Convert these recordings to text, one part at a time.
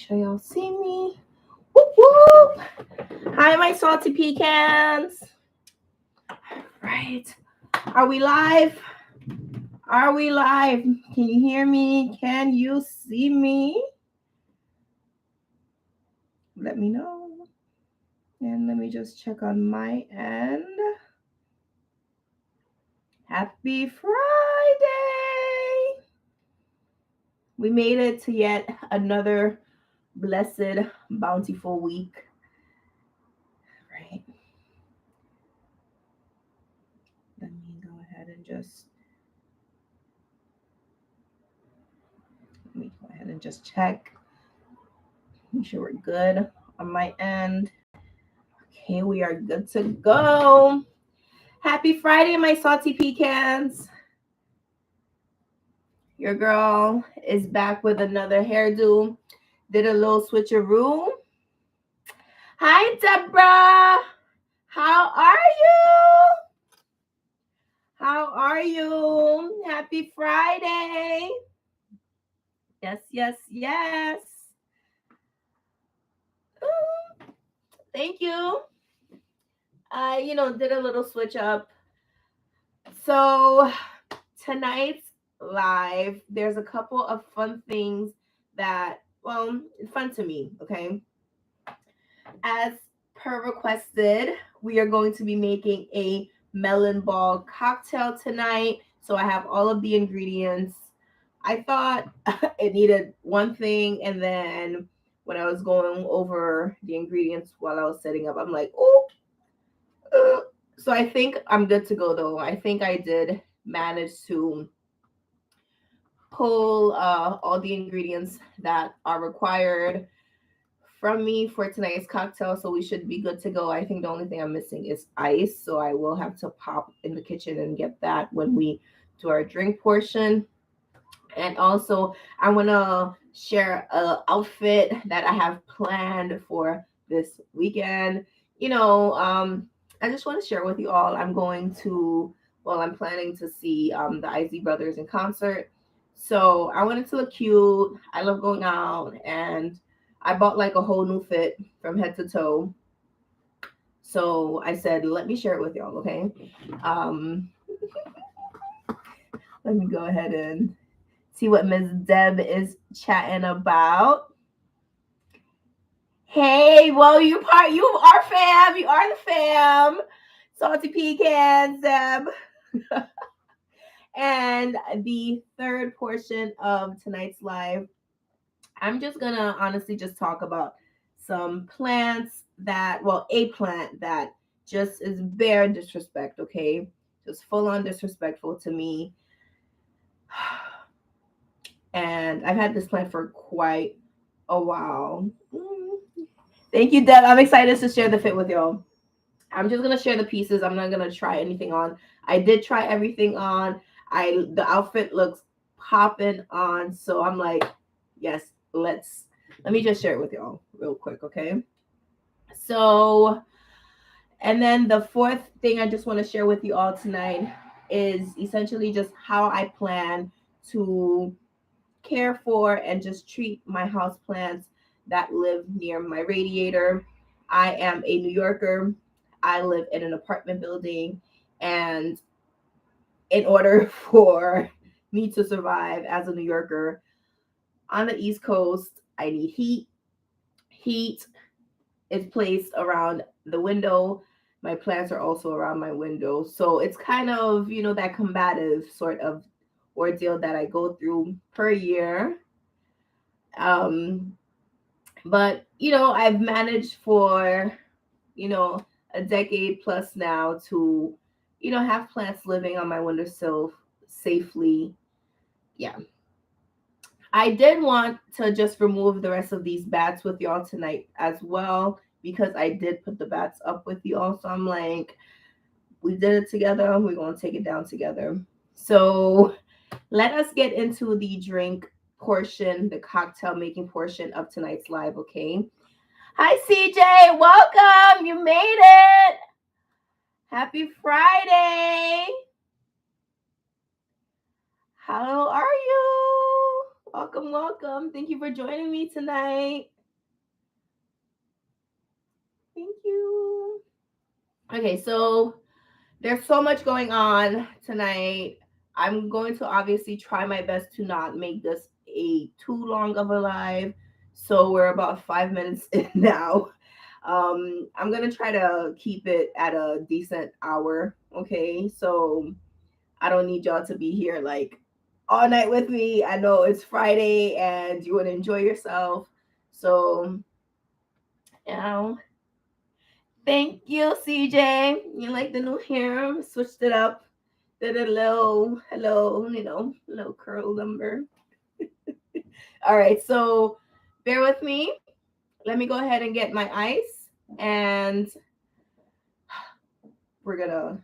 sure y'all see me. Whoop, whoop. Hi, my salty pecans. Right. Are we live? Are we live? Can you hear me? Can you see me? Let me know. And let me just check on my end. Happy Friday. We made it to yet another blessed, bountiful week. Right. Let me go ahead and check. Make sure we're good on my end. Okay, we are good to go. Happy Friday, my salty pecans. Your girl is back with another hairdo. Did a little switcheroo. Hi, Deborah. How are you? How are you? Happy Friday. Yes, yes, yes. Ooh, thank you. I, did a little switch up. So tonight's live, there's a couple of fun things that, fun to me, okay? As per requested, we are going to be making a melon ball cocktail tonight. So I have all of the ingredients. I thought it needed one thing, and then when I was going over the ingredients while I was setting up, I'm like, oh. So I think I'm good to go, though. I think I did manage to pull all the ingredients that are required from me for tonight's cocktail, so we should be good to go. I think the only thing I'm missing is ice, so I will have to pop in the kitchen and get that when we do our drink portion. And also, I want to share an outfit that I have planned for this weekend. I just want to share with you all. I'm planning to see the IZ Brothers in concert. So I wanted to look cute. I love going out, and I bought like a whole new fit from head to toe. So I said, let me share it with y'all, okay? Let me go ahead and see what Ms. Deb is chatting about. Hey, well, you are fam. You are the fam. Salty pecans, Deb. And the third portion of tonight's live, I'm just going to honestly just talk about some plants a plant that just is bare disrespect, okay? Just full on disrespectful to me. And I've had this plant for quite a while. Thank you, Deb. I'm excited to share the fit with y'all. I'm just going to share the pieces. I'm not going to try anything on. I did try everything on. The outfit looks popping on. So I'm like, yes, let me just share it with y'all real quick, okay? So, and then the fourth thing I just want to share with you all tonight is essentially just how I plan to care for and just treat my house plants that live near my radiator. I am a New Yorker. I live in an apartment building, and in order for me to survive as a New Yorker on the East Coast, I need heat. Heat is placed around the window. My plants are also around my window. So it's kind of, that combative sort of ordeal that I go through per year. But, I've managed for, a decade plus now to, have plants living on my windowsill safely. Yeah. I did want to just remove the rest of these bats with y'all tonight as well, because I did put the bats up with y'all. So I'm like, we did it together. We're going to take it down together. So let us get into the drink portion, the cocktail making portion of tonight's live, okay? Hi, CJ. Welcome. You made it. Happy Friday. How are you? Welcome, welcome. Thank you for joining me tonight. Thank you. Okay, so there's so much going on tonight. I'm going to obviously try my best to not make this a too long of a live. So we're about 5 minutes in now. I'm gonna try to keep it at a decent hour. Okay, so I don't need y'all to be here like all night with me. I know it's Friday and you want to enjoy yourself. So, you know, thank you, CJ. You like the new hair? Switched it up. Did a little, hello, little curl number. All right, so bear with me. Let me go ahead and get my ice, and we're gonna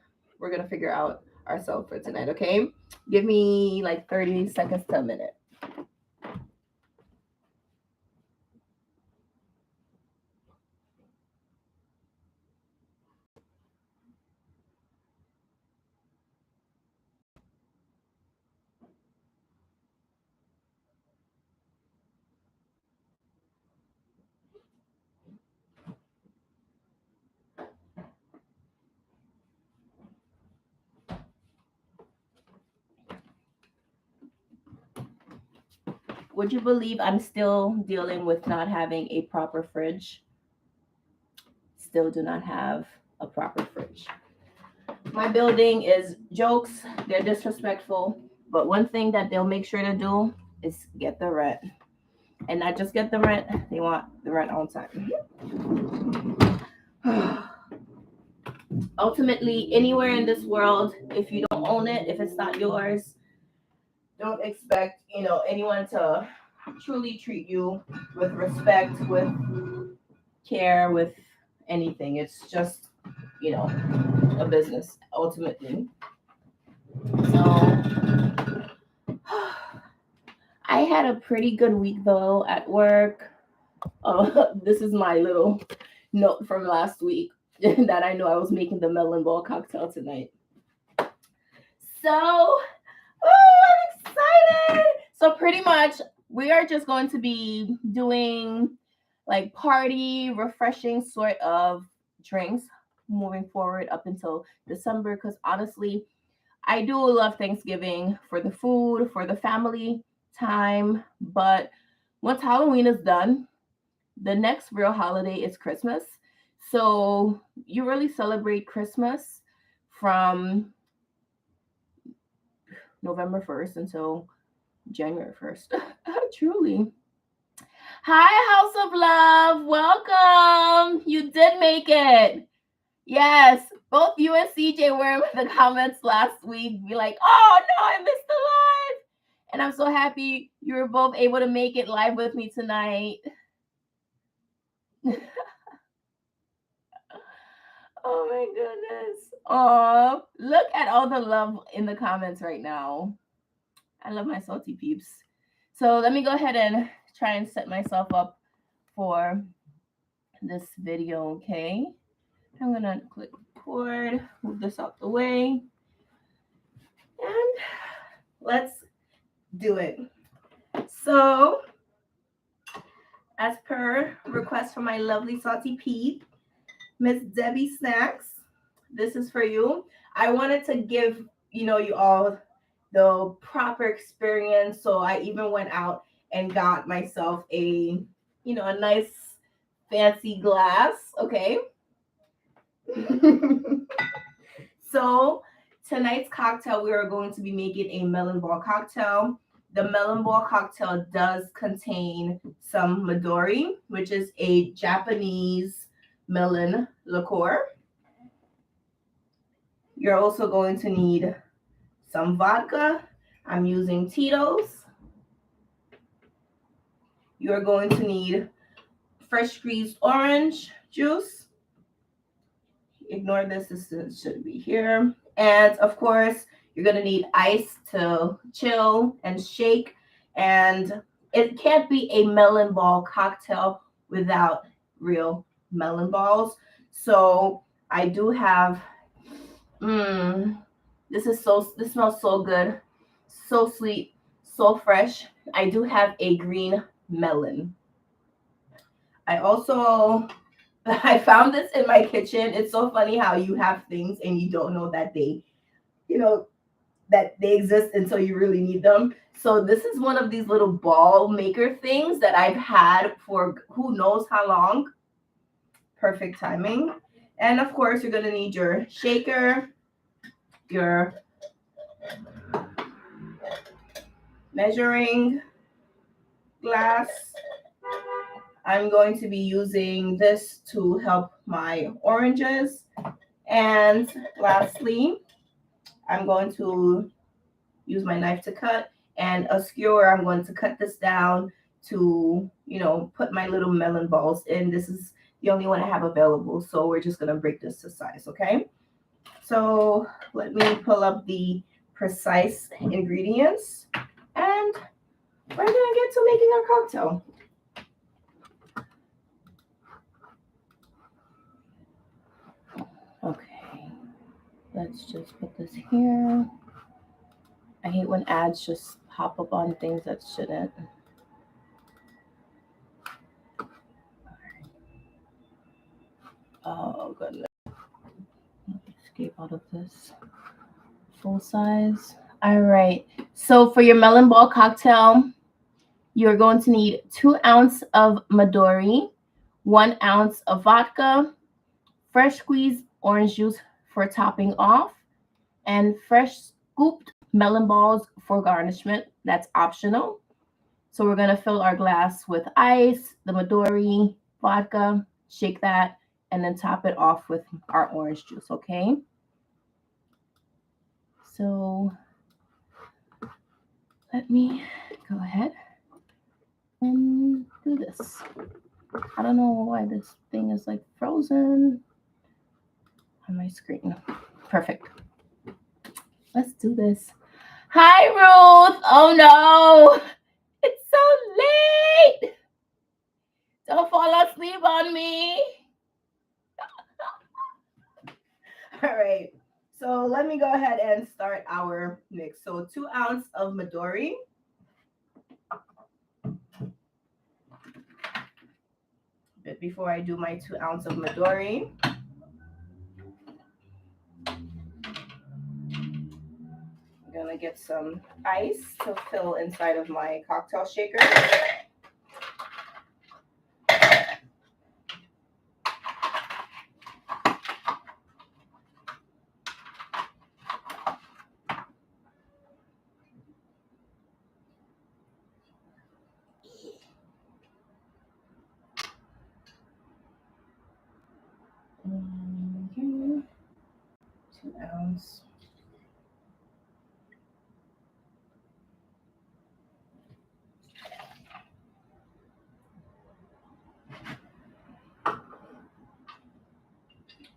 figure out ourselves for tonight. Okay, give me like 30 seconds to a minute. Would you believe I'm still dealing with not having a proper fridge? Still do not have a proper fridge. My building is jokes, they're disrespectful, but one thing that they'll make sure to do is get the rent. And not just get the rent, they want the rent on time. Ultimately, anywhere in this world, if you don't own it, if it's not yours, don't expect, anyone to truly treat you with respect, with care, with anything. It's just, a business ultimately. So I had a pretty good week though at work. This is my little note from last week that I know I was making the melon ball cocktail tonight. So, I'm excited. So pretty much we are just going to be doing like party, refreshing sort of drinks moving forward up until December. Because honestly, I do love Thanksgiving for the food, for the family time. But once Halloween is done, the next real holiday is Christmas. So you really celebrate Christmas from November 1st until January 1st. Truly. Hi, House of Love. Welcome. You did make it. Yes, both you and CJ were in the comments last week. Be like, oh no, I missed the live. And I'm so happy you were both able to make it live with me tonight. Oh my goodness. Oh, look at all the love in the comments right now. I love my salty peeps. So let me go ahead and try and set myself up for this video, okay? I'm gonna click record, move this out the way, and let's do it. So, as per request from my lovely salty peep, Miss Debbie Snacks, this is for you. I wanted to give you all the proper experience, so I even went out and got myself a a nice fancy glass. Okay. So tonight's cocktail, we are going to be making a melon ball cocktail. The melon ball cocktail does contain some Midori, which is a Japanese melon liqueur. You're also going to need some vodka. I'm using Tito's. You're going to need fresh squeezed orange juice. Ignore this should be here. And of course, you're going to need ice to chill and shake. And it can't be a melon ball cocktail without real melon balls. So I do have, this smells so good, so sweet, so fresh. I do have a green melon. I also I found this in my kitchen. It's so funny how you have things and you don't know that they, you know, that they exist until you really need them. So this is one of these little ball maker things that I've had for who knows how long. Perfect timing. And of course, you're gonna need your shaker, your measuring glass. I'm going to be using this to help my oranges. And lastly, I'm going to use my knife to cut, and a skewer. I'm going to cut this down to, put my little melon balls in. This is the only one I have available, so we're just going to break this to size, okay? So let me pull up the precise ingredients, and we're going to get to making our cocktail. Okay, let's just put this here. I hate when ads just pop up on things that shouldn't. Oh, goodness. Escape out of this. Full size. All right. So for your melon ball cocktail, you're going to need 2 ounces of Midori, 1 ounce of vodka, fresh squeezed orange juice for topping off, and fresh scooped melon balls for garnishment. That's optional. So we're going to fill our glass with ice, the Midori, vodka, shake that, and then top it off with our orange juice, okay? So let me go ahead and do this. I don't know why this thing is like frozen on my screen. Perfect. Let's do this. Hi, Ruth. Oh no, it's so late. Don't fall asleep on me. All right. So let me go ahead and start our mix. So 2 ounces of Midori. But before I do my 2 ounces of Midori, I'm gonna get some ice to fill inside of my cocktail shaker. Okay. 2 ounces.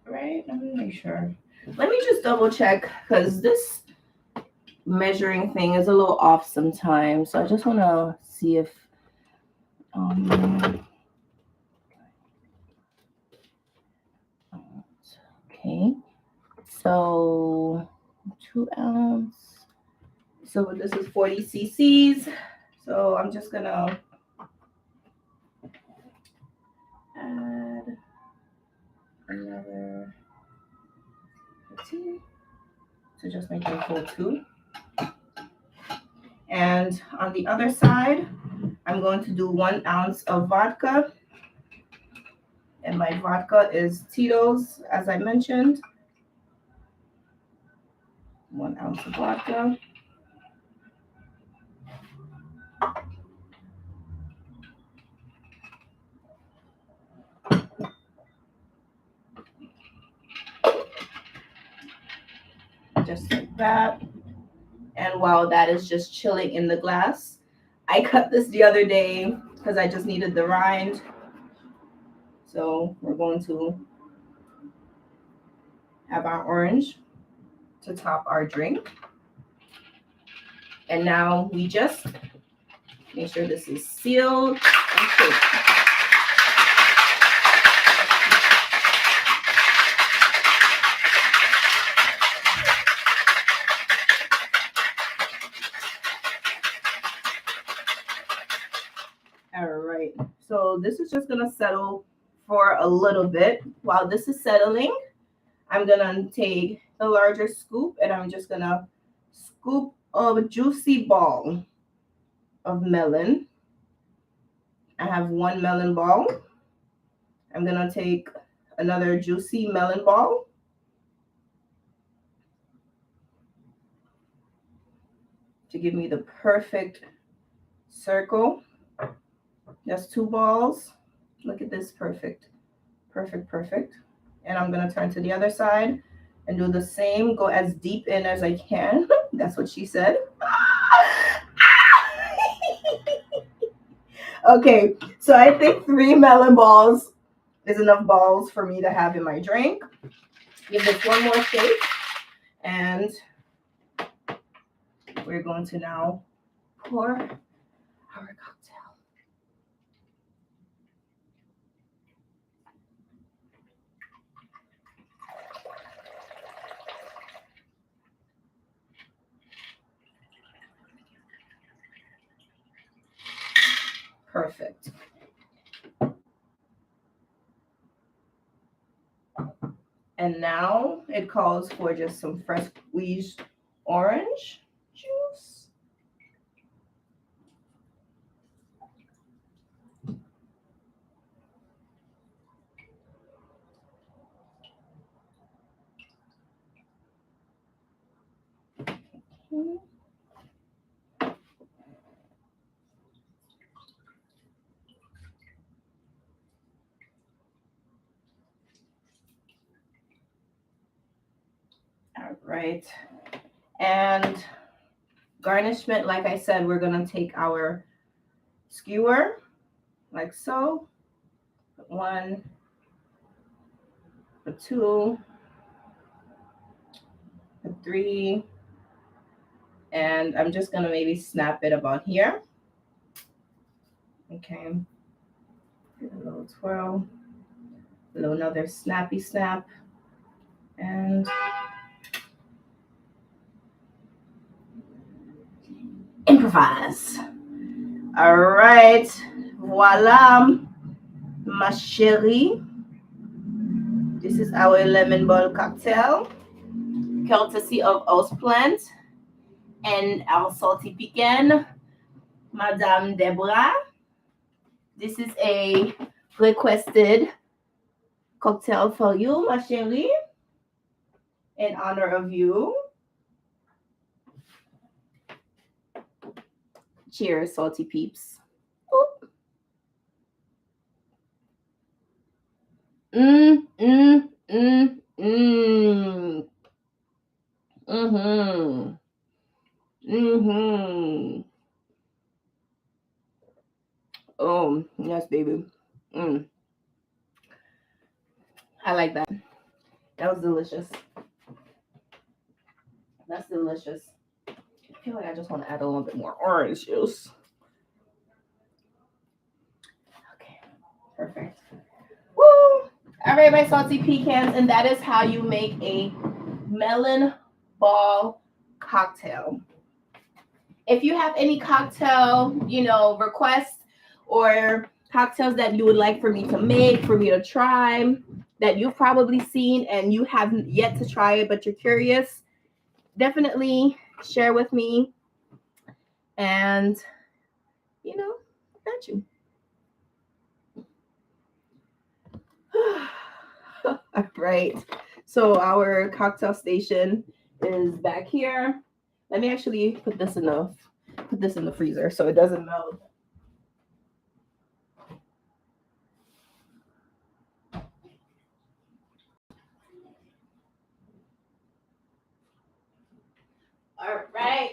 Right? Let me make sure. Let me just double check because this measuring thing is a little off sometimes. So I just want to see if okay. So 2 ounces. So this is 40 cc's. So I'm just gonna add another 15 to just make it a full 2. And on the other side, I'm going to do 1 ounce of vodka. And my vodka is Tito's, as I mentioned. 1 ounce of vodka. Just like that. And while that is just chilling in the glass, I cut this the other day because I just needed the rind. So we're going to have our orange to top our drink. And now we just make sure this is sealed and shaped. All right. So this is just going to settle for a little bit. While this is settling, I'm going to take the larger scoop and I'm just going to scoop a juicy ball of melon. I have one melon ball. I'm going to take another juicy melon ball. To give me the perfect circle. Just two balls. Look at this, perfect. Perfect, perfect. And I'm going to turn to the other side and do the same. Go as deep in as I can. That's what she said. Okay, so I think 3 melon balls is enough balls for me to have in my drink. Give this one more shake. And we're going to now pour our cocktail. Perfect. And now it calls for just some fresh squeezed orange juice. All right. And garnishment, like I said, we're going to take our skewer like so. 1, 2, 3. And I'm just going to maybe snap it about here. Okay. Get a little twirl. A little another snappy snap. And improvise. All right. Voila, ma chérie. This is our lemon ball cocktail, courtesy of HauzPlant and our salty pecan, Madame Deborah. This is a requested cocktail for you, ma chérie, in honor of you. Cheers, salty peeps. Oop. Mm, mm, mm, mm. Mm-hmm. Mm-hmm. Oh, yes, baby. Mm. I like that. That was delicious. That's delicious. I feel like I just want to add a little bit more orange juice. Okay, perfect. Woo! All right, my salty pecans, and that is how you make a melon ball cocktail. If you have any cocktail, requests or cocktails that you would like for me to make, for me to try, that you've probably seen and you haven't yet to try it, but you're curious, definitely share with me. And, got you. All right. So our cocktail station is back here. Let me actually put this in the freezer so it doesn't melt. All right.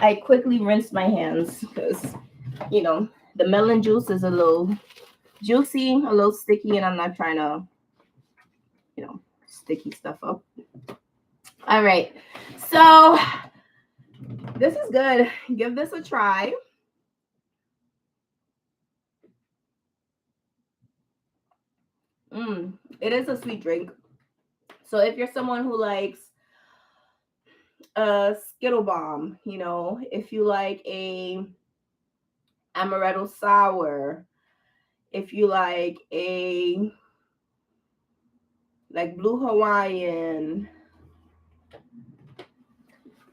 I quickly rinsed my hands because, the melon juice is a little juicy, a little sticky, and I'm not trying to, sticky stuff up. All right. So this is good. Give this a try. It is a sweet drink. So if you're someone who likes a Skittle Bomb, if you like a amaretto sour. If you like a blue Hawaiian,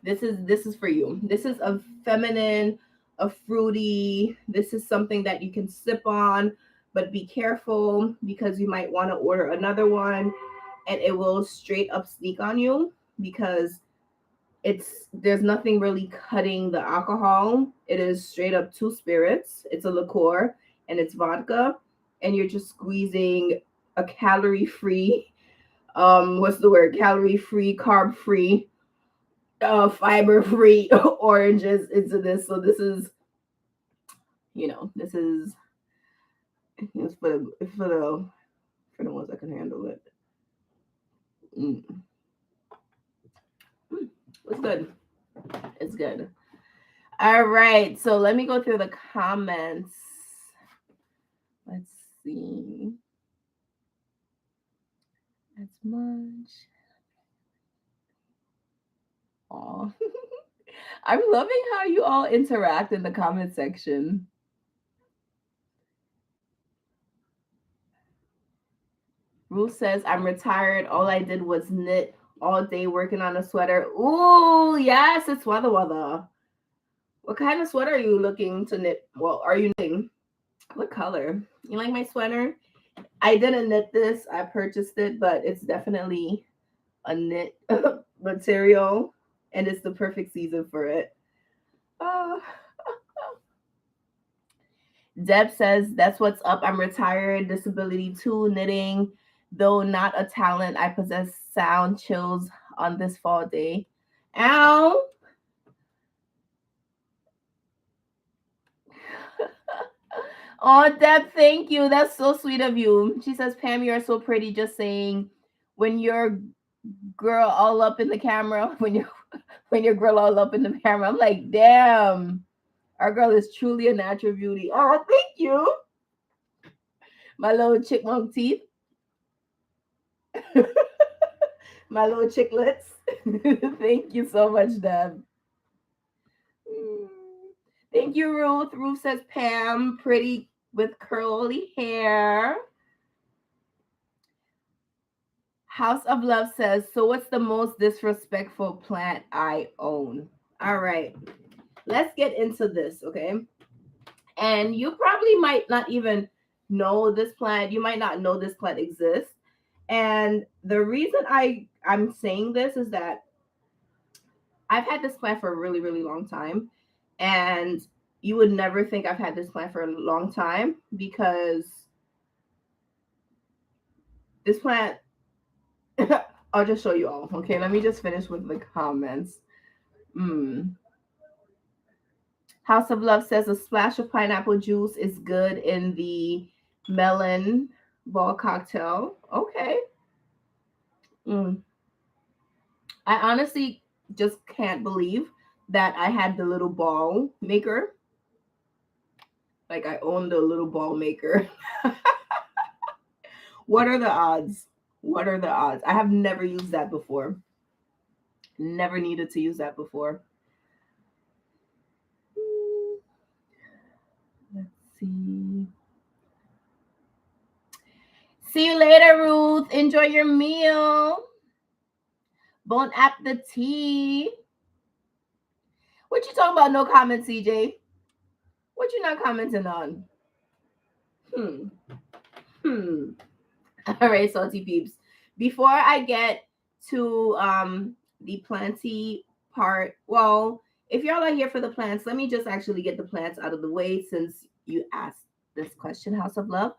this is for you. This is a feminine, a fruity. This is something that you can sip on, but be careful because you might want to order another one and it will straight up sneak on you because there's nothing really cutting the alcohol. It is straight up two spirits. It's a liqueur and it's vodka, and you're just squeezing a calorie free, what's the word? Calorie free, carb free, fiber free oranges into this. So this is, this is it's for the ones that can handle it. Mm. It's good. It's good. All right, so let me go through the comments. Let's see. That's much. Aw. I'm loving how you all interact in the comment section. Ruth says, I'm retired. All I did was knit all day working on a sweater. Ooh, yes, it's weather weather. What kind of sweater are you looking to knit? Well, are you knitting? What color? You like my sweater? I didn't knit this. I purchased it, but it's definitely a knit material, and it's the perfect season for it. Deb says, that's what's up. I'm retired, disability too, knitting, though not a talent. I possess sound chills on this fall day. Ow. Oh, Deb, thank you. That's so sweet of you. She says, Pam, you're so pretty. Just saying, when you're girl all up in the camera, when your girl all up in the camera, I'm like, damn, our girl is truly a natural beauty. Oh, thank you. My little chickmunk teeth. My little chicklets. Thank you so much, Deb. Thank you, Ruth. Ruth says, Pam, pretty with curly hair. House of Love says, so what's the most disrespectful plant I own? All right, let's get into this, okay? And you probably might not even know this plant. You might not know this plant exists. And the reason I'm saying this is that I've had this plant for a really, really long time. And you would never think I've had this plant for a long time because this plant, I'll just show you all. Okay, let me just finish with the comments. House of Love says a splash of pineapple juice is good in the melon ball cocktail. Okay. I honestly just can't believe that I had the little ball maker. Like I own the little ball maker. What are the odds? What are the odds? I have never used that before. Never needed to use that before. Let's see. See you later, Ruth. Enjoy your meal. Bon appetit. What you talking about? No comment, CJ. What you not commenting on? All right, salty peeps. Before I get to the planty part, well, if y'all are here for the plants, let me just actually get the plants out of the way since you asked this question, House of Love.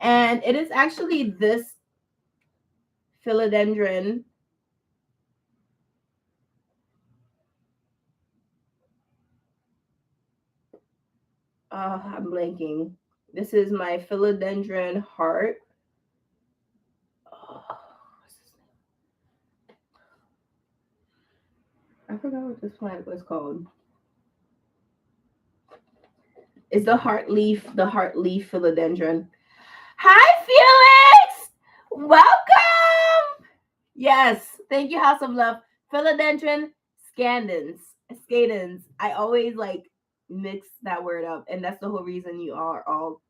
And it is actually this philodendron. I'm blanking. This is my philodendron heart. I forgot what this plant was called. It's the heart leaf philodendron. Hi, Felix! Welcome! Yes, thank you, House of Love. Philodendron scandens. I always mix that word up, and that's the whole reason you are all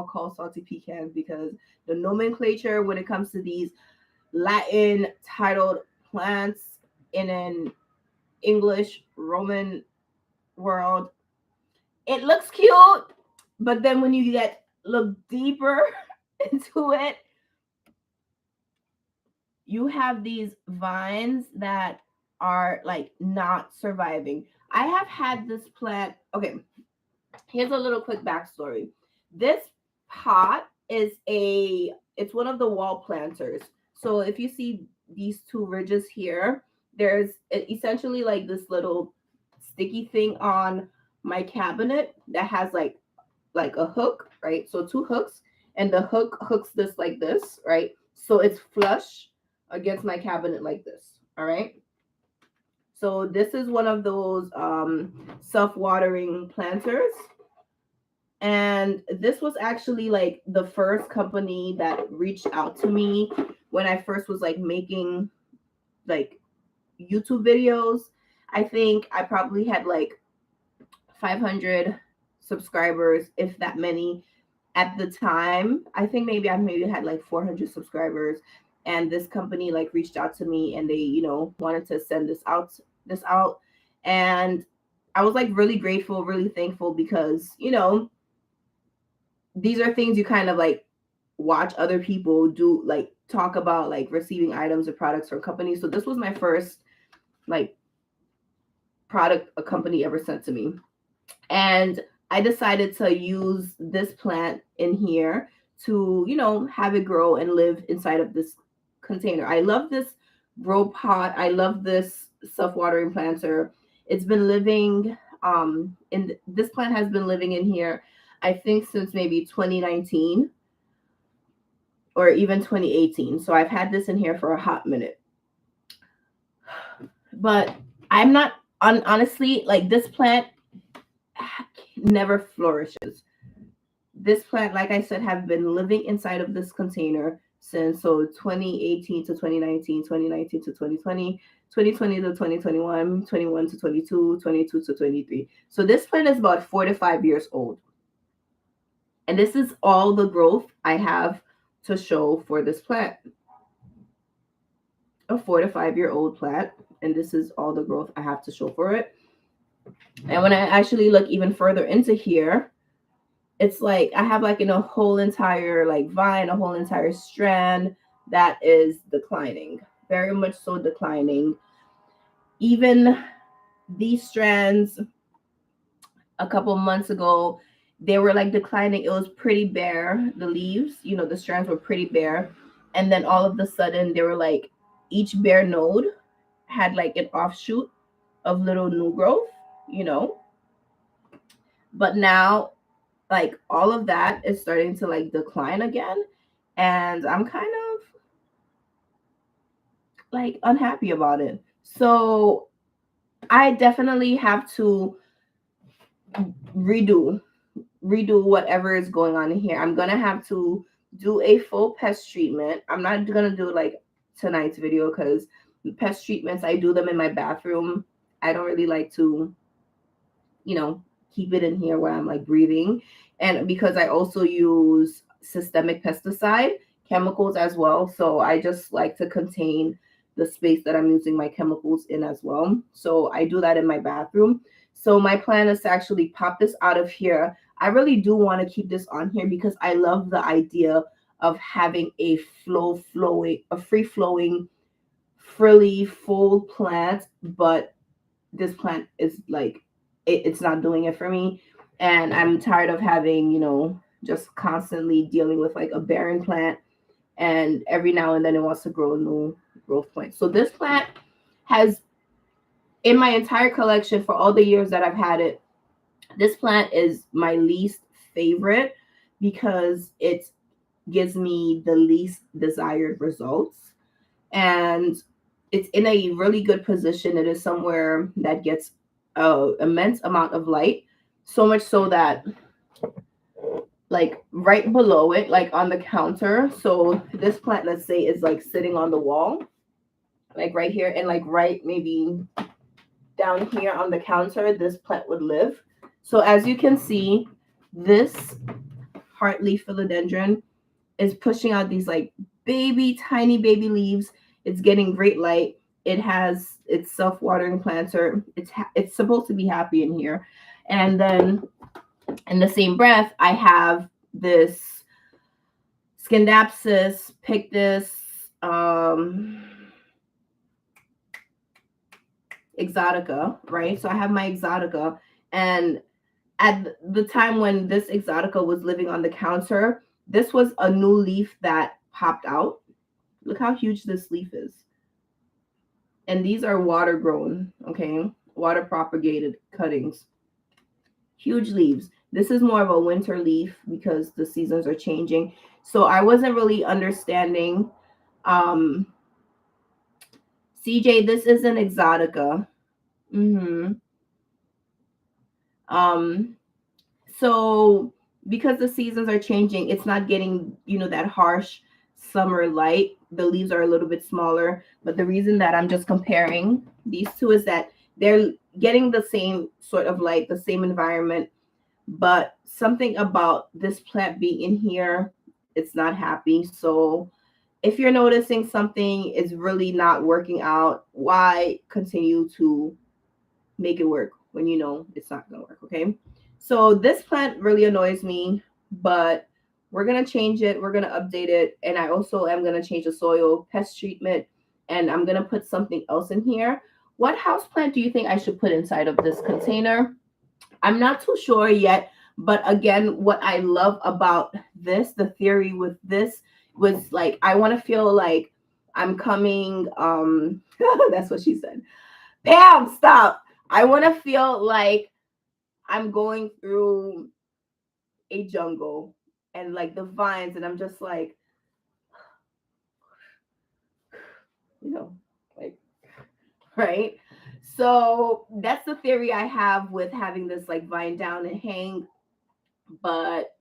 called salty pecans, because the nomenclature when it comes to these Latin titled plants in an English Roman world, it looks cute, but then when you get look deeper into it, you have these vines that are like not surviving. I have had this plant. Okay, here's a little quick backstory. This pot it's one of the wall planters. So if you see these two ridges here, there's essentially like this little sticky thing on my cabinet that has like a hook, right? So two hooks, and the hook hooks this like this, right? So it's flush against my cabinet like this. All right. So this is one of those self-watering planters. And this was actually like the first company that reached out to me when I first was like making like YouTube videos. I think I probably had like 500 subscribers, if that many at the time. I think maybe had like 400 subscribers, and this company like reached out to me, and they wanted to send this out, and I was like really grateful, really thankful, because these are things you kind of like watch other people do, like talk about like receiving items or products from companies. So this was my first like product a company ever sent to me. And I decided to use this plant in here to, have it grow and live inside of this container. I love this grow pot. I love this self-watering planter. It's been living in this plant has been living in here, I think, since maybe 2019 or even 2018. So I've had this in here for a hot minute. But I'm not honestly, like, this plant never flourishes. This plant, like I said, have been living inside of this container since 2018 to 2019, 2019 to 2020, 2020 to 2021, 21 to 22, 22 to 23. So this plant is about 4 to 5 years old. And this is all the growth I have to show for this plant. A 4 to 5 year old plant, and this is all the growth I have to show for it. And when I actually look even further into here, it's like I have like a whole entire like vine, a whole entire strand that is declining, very much so declining. Even these strands a couple months ago, they were like declining. It was pretty bare. The leaves, the strands were pretty bare. And then all of a sudden they were like, each bare node had like an offshoot of little new growth, But now, like, all of that is starting to like decline again. And I'm kind of like unhappy about it. So I definitely have to redo whatever is going on in here. I'm gonna have to do a full pest treatment. I'm not gonna do like tonight's video, because pest treatments, I do them in my bathroom. I don't really like to keep it in here where I'm like breathing. And because I also use systemic pesticide chemicals as well, so I just like to contain the space that I'm using my chemicals in as well. So I do that in my bathroom. So my plan is to actually pop this out of here. I really do want to keep this on here because I love the idea of having a free flowing, frilly, full plant. But this plant is like, it's not doing it for me. And I'm tired of having, just constantly dealing with like a barren plant. And every now and then it wants to grow new growth points. So this plant has, in my entire collection for all the years that I've had it, this plant is my least favorite because it gives me the least desired results. And it's in a really good position. It is somewhere that gets an immense amount of light, so much so that like right below it, like on the counter. So this plant, let's say, is like sitting on the wall, like right here, and like right maybe down here on the counter, this plant would live. So as you can see, this heartleaf philodendron is pushing out these like tiny baby leaves. It's getting great light. It has its self-watering planter. It's supposed to be happy in here. And then in the same breath, I have this Scindapsus pictus exotica, right? So I have my exotica, and at the time when this exotica was living on the counter, this was a new leaf that popped out. Look how huge this leaf is. And these are water grown, okay? Water propagated cuttings. Huge leaves. This is more of a winter leaf because the seasons are changing. So I wasn't really understanding. CJ, this is an exotica. So because the seasons are changing, it's not getting, that harsh summer light. The leaves are a little bit smaller, but the reason that I'm just comparing these two is that they're getting the same sort of light, the same environment, but something about this plant being in here, it's not happy. So if you're noticing something is really not working out, why continue to make it work when you know it's not going to work, okay? So this plant really annoys me, but we're going to change it. We're going to update it. And I also am going to change the soil, pest treatment, and I'm going to put something else in here. What house plant do you think I should put inside of this container? I'm not too sure yet, but again, what I love about this, the theory with this was like, I want to feel like I'm coming, that's what she said. Pam, stop. I want to feel like I'm going through a jungle and like the vines, and I'm just like, like, right? So that's the theory I have with having this like vine down and hang. But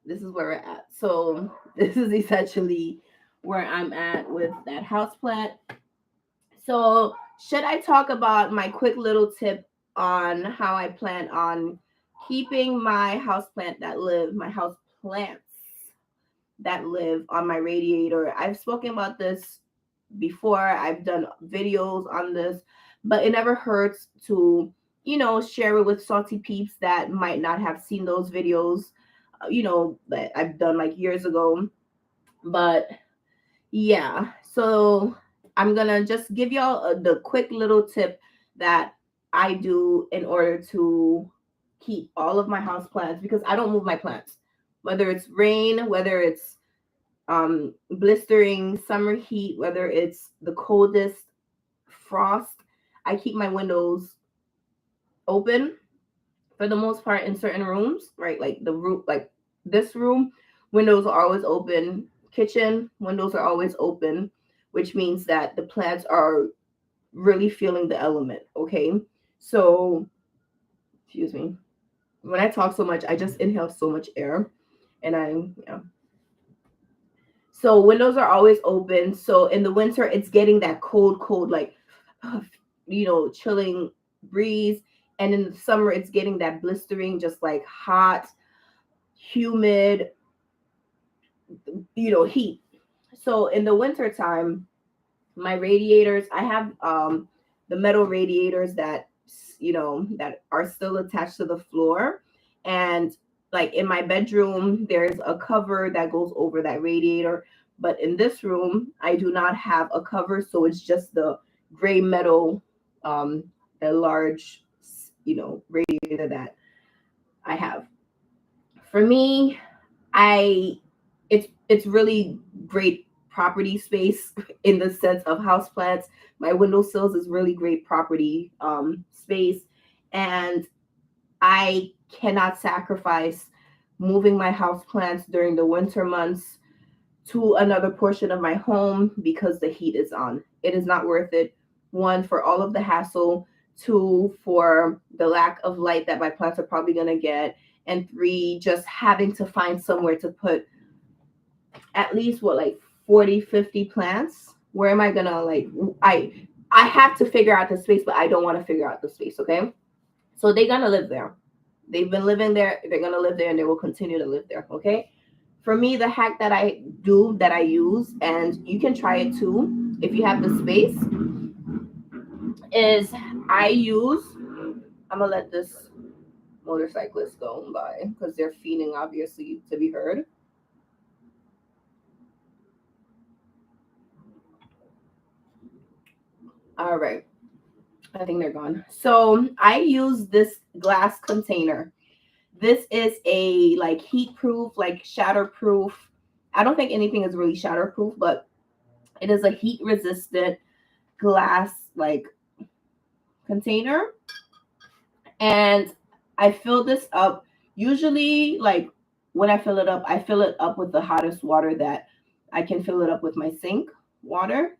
this is where we're at. So this is essentially where I'm at with that house plant. So should I talk about my quick little tip on how I plan on keeping my house plants that live on my radiator? I've spoken about this before. I've done videos on this, but it never hurts to, share it with salty peeps that might not have seen those videos, that I've done like years ago. But yeah, so I'm gonna just give y'all the quick little tip that I do in order to keep all of my house plants, because I don't move my plants, whether it's rain, whether it's blistering summer heat, whether it's the coldest frost. I keep my windows open for the most part in certain rooms, right? Like the room, like this room, windows are always open. Kitchen windows are always open, which means that the plants are really feeling the element. Okay, so excuse me. When I talk so much, I just inhale so much air, and So windows are always open. So in the winter, it's getting that cold, like, chilling breeze. And in the summer, it's getting that blistering, just like hot, humid, heat. So in the winter time, my radiators, I have the metal radiators that, that are still attached to the floor. And like in my bedroom, there's a cover that goes over that radiator. But in this room, I do not have a cover. So it's just the gray metal, the large, radiator that I have. For me, it's really great property space in the sense of houseplants. My windowsills is really great property space, and I cannot sacrifice moving my houseplants during the winter months to another portion of my home because the heat is on. It is not worth it. One, for all of the hassle. Two, for the lack of light that my plants are probably going to get. And three, just having to find somewhere to put at least 40, 50 plants. Where am I going to I have to figure out the space, but I don't want to figure out the space, okay? So they're gonna live there. They've been living there, they're gonna live there, and they will continue to live there, okay? For me, the hack that I do, that I use, and you can try it too if you have the space, is I use, I'm gonna let this motorcyclist go by because they're feeding, obviously, to be heard. All right, I think they're gone. So I use this glass container. This is a like heat proof, like shatter proof. I don't think anything is really shatter proof, but it is a heat resistant glass like container. And I fill this up. Usually, like when I fill it up with the hottest water that I can fill it up with my sink water.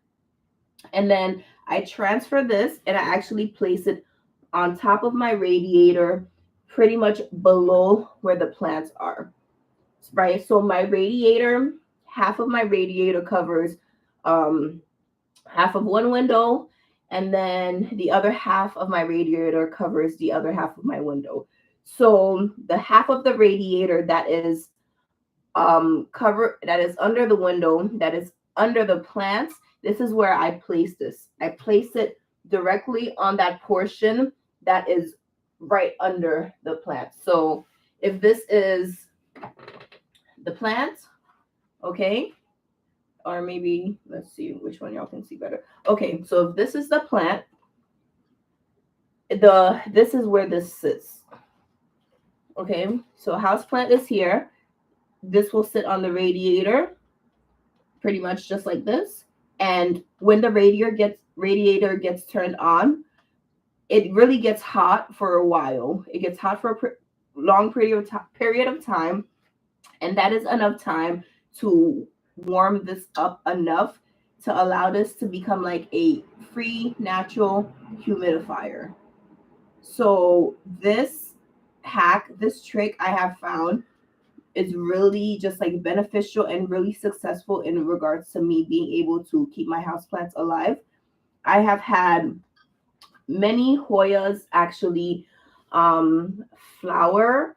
And then I transfer this and I actually place it on top of my radiator, pretty much below where the plants are. Right? So my radiator, half of my radiator covers um, half of one window, and then the other half of my radiator covers the other half of my window. So the half of the radiator that is that is under the window, that is under the plants, this is where I place this. I place it directly on that portion that is right under the plant. So if this is the plant, okay, or maybe let's see which one y'all can see better. Okay, so if this is the plant, this is where this sits. Okay, so HauzPlant is here. This will sit on the radiator, pretty much just like this. And when the radiator gets turned on, it really gets hot for a while. It gets hot for a long period of time, and that is enough time to warm this up enough to allow this to become like a free natural humidifier. So this hack, this trick I have found is really just like beneficial and really successful in regards to me being able to keep my houseplants alive. I have had many Hoyas actually flower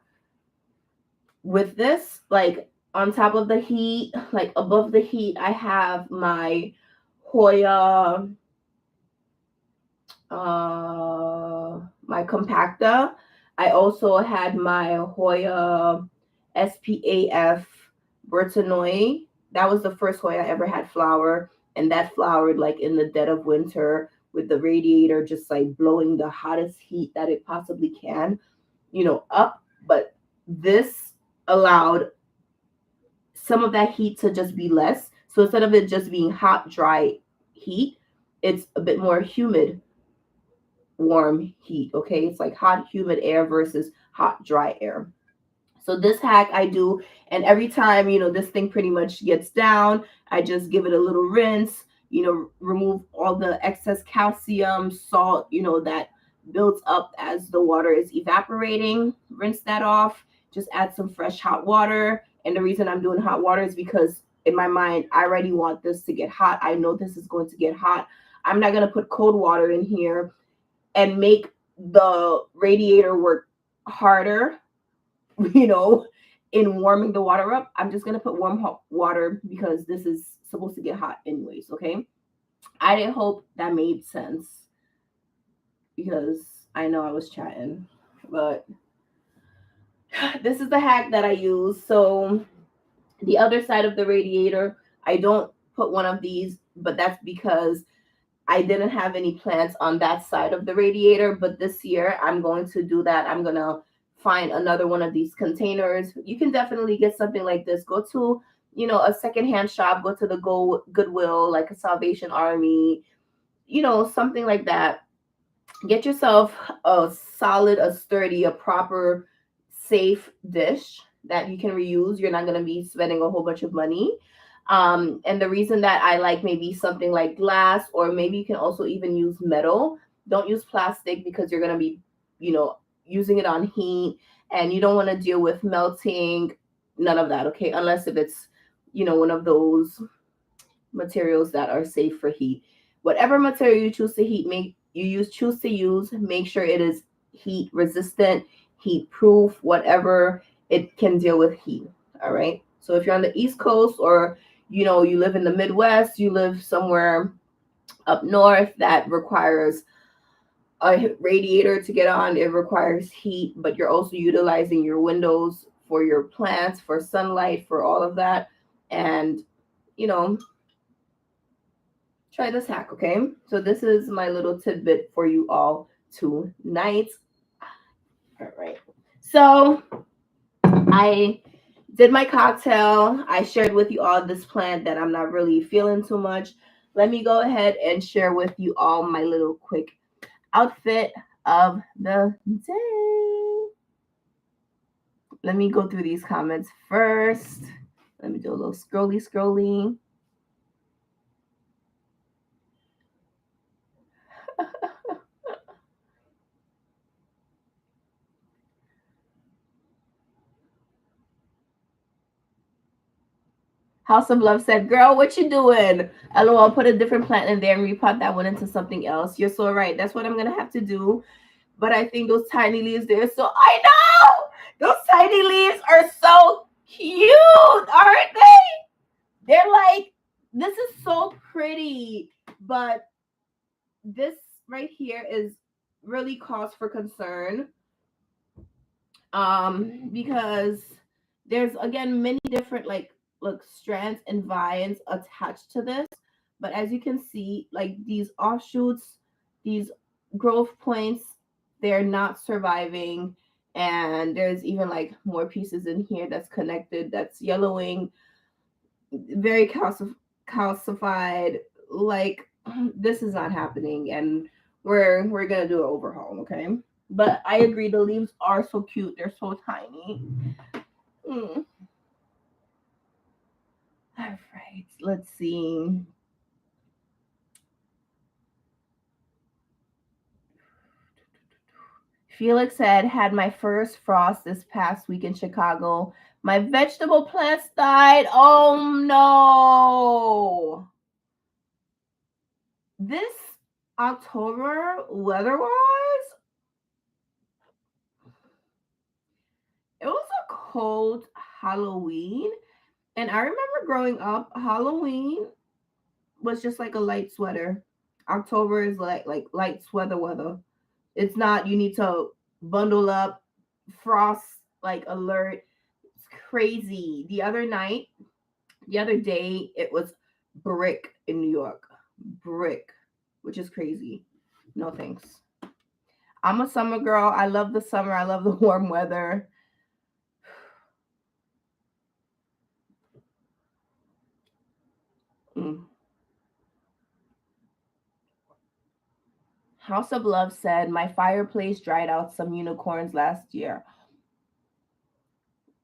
with this, like on top of the heat, like above the heat. I have my Hoya, my compacta. I also had my Hoya SPAF Bertanoy. That was the first Hoya I ever had flower, and that flowered like in the dead of winter with the radiator just like blowing the hottest heat that it possibly can, up. But this allowed some of that heat to just be less. So instead of it just being hot, dry heat, it's a bit more humid, warm heat. Okay, it's like hot, humid air versus hot, dry air. So this hack I do, and every time, this thing pretty much gets down, I just give it a little rinse, remove all the excess calcium, salt, that builds up as the water is evaporating, rinse that off, just add some fresh hot water. And the reason I'm doing hot water is because in my mind, I already want this to get hot. I know this is going to get hot. I'm not going to put cold water in here and make the radiator work harder, in warming the water up. I'm just going to put warm hot water because this is supposed to get hot anyways, okay? I didn't hope that made sense because I know I was chatting, but this is the hack that I use. So the other side of the radiator, I don't put one of these, but that's because I didn't have any plants on that side of the radiator. But this year I'm going to do that. I'm going to find another one of these containers. You can definitely get something like this. Go to, a secondhand shop, go to the Goodwill, like a Salvation Army, something like that. Get yourself a solid, a sturdy, a proper, safe dish that you can reuse. You're not going to be spending a whole bunch of money. And the reason that I like maybe something like glass, or maybe you can also even use metal. Don't use plastic because you're going to be, using it on heat, and you don't want to deal with melting, none of that. Okay. Unless if it's, one of those materials that are safe for heat. Whatever material you choose to heat, choose to use, make sure it is heat resistant, heat proof, whatever it can deal with heat. All right. So if you're on the East Coast, or you live in the Midwest, you live somewhere up north that requires a radiator to get on, it requires heat, but you're also utilizing your windows for your plants, for sunlight, for all of that. And you know try this hack, okay? So this is my little tidbit for you all tonight. All right. So I did my cocktail. I shared with you all this plant that I'm not really feeling too much. Let me go ahead and share with you all my little quick outfit of the day. Let me go through these comments first. Let me do a little scrolly. House of Love said, "Girl, what you doing? LOL, put a different plant in there and repot that one into something else." You're so right. That's what I'm gonna have to do. But I think those tiny leaves there. So I know those tiny leaves are so cute, aren't they? They're like, this is so pretty, but this right here is really cause for concern. Because there's again many different strands and vines attached to this, but as you can see, like these offshoots, these growth points, they're not surviving. And there's even like more pieces in here that's connected, that's yellowing, very calcified. Like, this is not happening, and we're gonna do an overhaul, okay? But I agree, the leaves are so cute. They're so tiny. All right, let's see. Felix said, "Had my first frost this past week in Chicago. My vegetable plants died. Oh no. This October, weather-wise, it was a cold Halloween. And I remember growing up, Halloween was just like a light sweater. October is like light sweater weather. It's not, you need to bundle up, frost like alert. It's crazy. The other day, it was brick in New York. Brick, which is crazy. No thanks. I'm a summer girl. I love the summer. I love the warm weather. Mm. House of Love said, "My fireplace dried out some unicorns last year."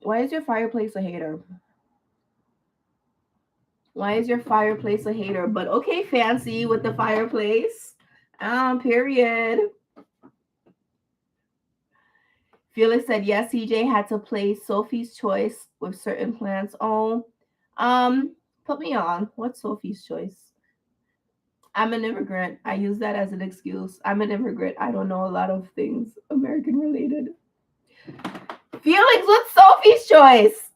Why is your fireplace a hater? Why is your fireplace a hater? But okay, fancy with the fireplace. Period. Felix said, "Yes, CJ had to play Sophie's Choice with certain plants." Oh, put me on. What's Sophie's Choice? I'm an immigrant. I use that as an excuse. I'm an immigrant. I don't know a lot of things American related. Felix, what's Sophie's Choice?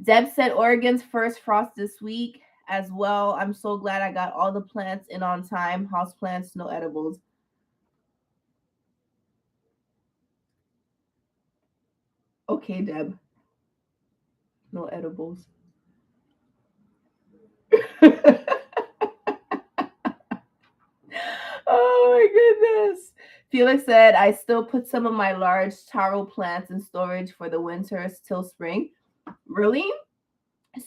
Deb said, "Oregon's first frost this week as well. I'm so glad I got all the plants in on time. House plants, no edibles." Okay, Deb. No edibles. Oh my goodness. Felix said, "I still put some of my large taro plants in storage for the winters till spring." Really?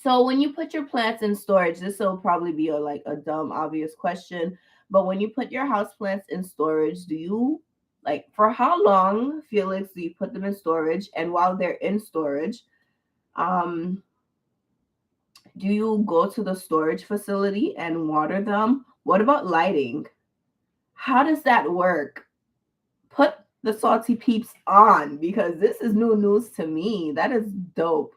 So when you put your plants in storage, this will probably be a dumb obvious question, but when you put your house plants in storage, do you, like, for how long, Felix, do you put them in storage? And while they're in storage, um do you go to the storage facility and water them? What about lighting? How does that work? Put the salty peeps on, because this is new news to me. That is dope.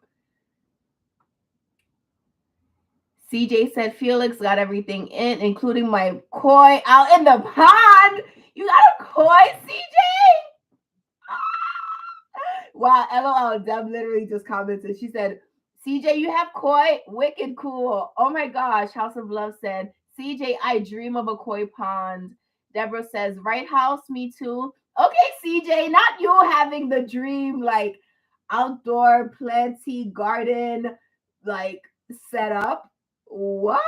CJ said Felix got everything in, including my koi out in the pond. You got a koi, CJ? Wow, LOL. Deb literally just commented. She said, CJ, you have koi? Wicked cool. Oh my gosh. House of Love said, CJ, I dream of a koi pond. Deborah says, right house, me too. Okay, CJ, not you having the dream, like outdoor, plenty, garden, like set up. What?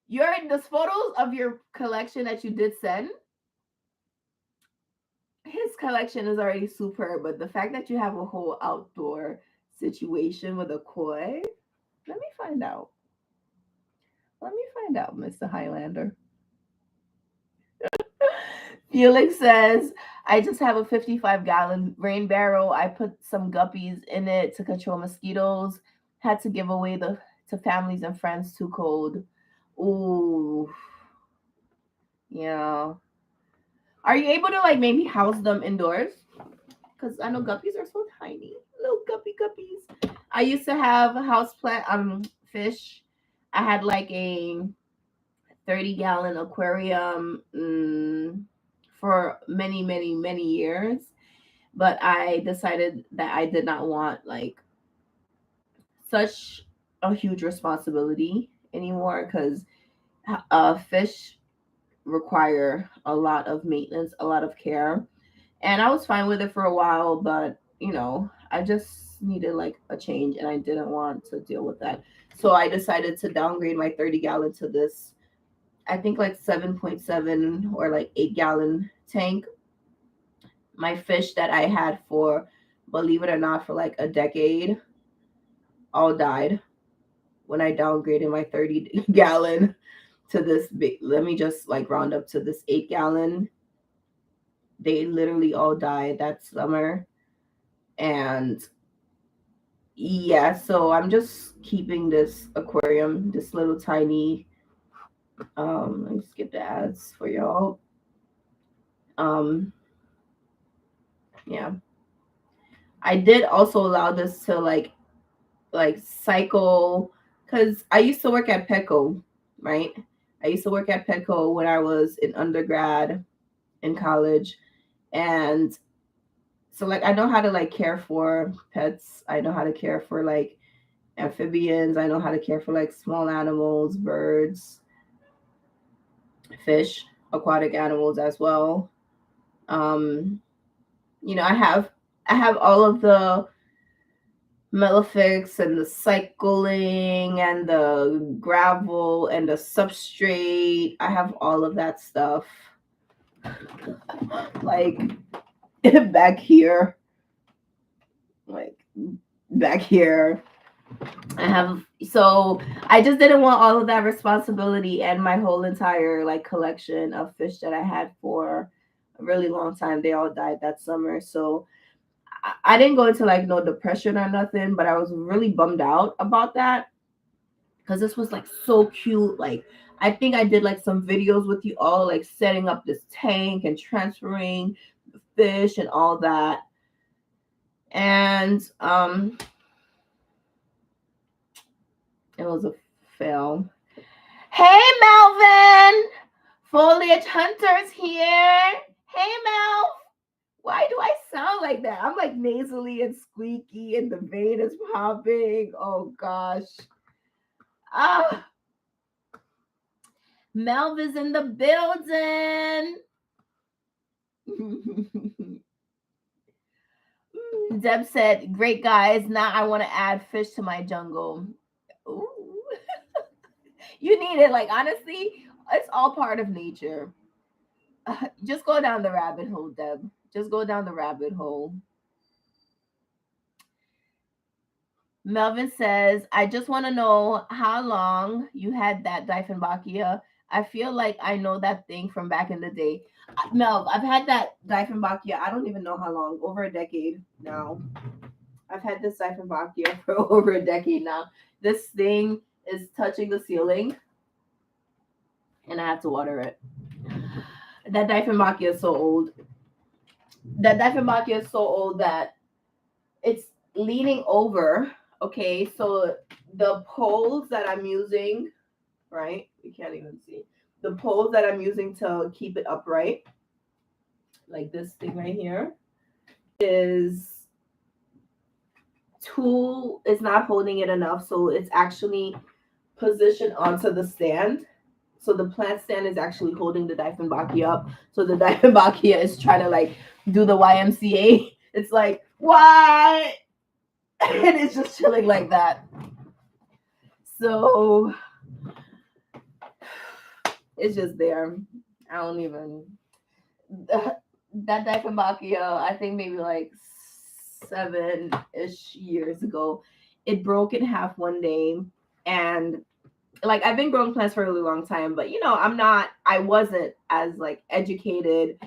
You're in the photos of your collection that you did send. His collection is already superb, but the fact that you have a whole outdoor situation with a koi, let me find out. Let me find out, Mr. Highlander. Felix says, I just have a 55-gallon rain barrel. I put some guppies in it to control mosquitoes. Had to give away the to families and friends, too cold. Ooh. Yeah. Are you able to like maybe house them indoors? Because I know guppies are so tiny. Little guppy guppies. I used to have a house plant fish. I had like a 30-gallon aquarium for many, many, many years. But I decided that I did not want like such a huge responsibility anymore because fish require a lot of maintenance, a lot of care. And I was fine with it for a while, but I just needed like a change and I didn't want to deal with that. So I decided to downgrade my 30-gallon to this, I think like 7.7 or like 8-gallon tank. My fish that I had for, believe it or not, for like a decade all died when I downgraded my 30-gallon to this big, let me just like round up to this 8-gallon. They literally all died that summer. And yeah, so I'm just keeping this aquarium, this little tiny, let me skip the ads for y'all. Um, yeah. I did also allow this to like cycle because I used to work at Petco, right? I used to work at Petco when I was in undergrad in college. And so like I know how to like care for pets. I know how to care for like amphibians. I know how to care for like small animals, birds, fish, aquatic animals as well. Um, I have all of the Malefics and the cycling and the gravel and the substrate. I have all of that stuff like back here, like back here. So I just didn't want all of that responsibility and my whole entire like collection of fish that I had for a really long time. They all died that summer. So I didn't go into like no depression or nothing, but I was really bummed out about that because this was like so cute. Like I think I did like some videos with you all, like setting up this tank and transferring the fish and all that. And it was a fail. Hey Melvin! Foliage Hunters here. Hey Mel! Why do I sound like that? I'm like nasally and squeaky and the vein is popping. Oh gosh. Ah, Melvin's in the building. Deb said, great guys. Now I want to add fish to my jungle. Ooh. You need it. Like, honestly, it's all part of nature. Just go down the rabbit hole, Deb. Just go down the rabbit hole. Melvin says, I just want to know how long you had that Dieffenbachia. I feel like I know that thing from back in the day. Melv, I've had that Dieffenbachia. I don't even know how long. Over a decade now. I've had this Dieffenbachia for over a decade now. This thing is touching the ceiling, and I have to water it. That Dieffenbachia is so old. That Dieffenbachia is so old that it's leaning over Okay, so the poles that I'm using, right? You can't even see. The poles that I'm using to keep it upright, like this thing right here, is two is not holding it enough, so it's actually positioned onto the stand. So the plant stand is actually holding the Dieffenbachia up. So the Dieffenbachia is trying to like do the YMCA. It's like, why? And it's just chilling like that. So it's just there. I don't even that Dieffenbachia, I think maybe like 7-ish years ago, it broke in half one day. And like I've been growing plants for a really long time, but I wasn't as like educated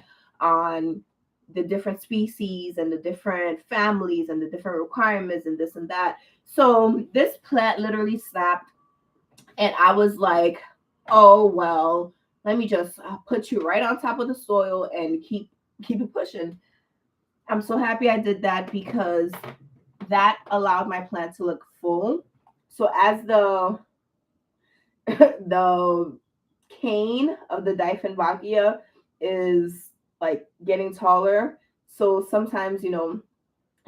on the different species and the different families and the different requirements and this and that. So this plant literally snapped, and I was like, oh well, let me just put you right on top of the soil and keep it pushing. I'm so happy I did that because that allowed my plant to look full. So as the the cane of the Dieffenbachia is like getting taller, so sometimes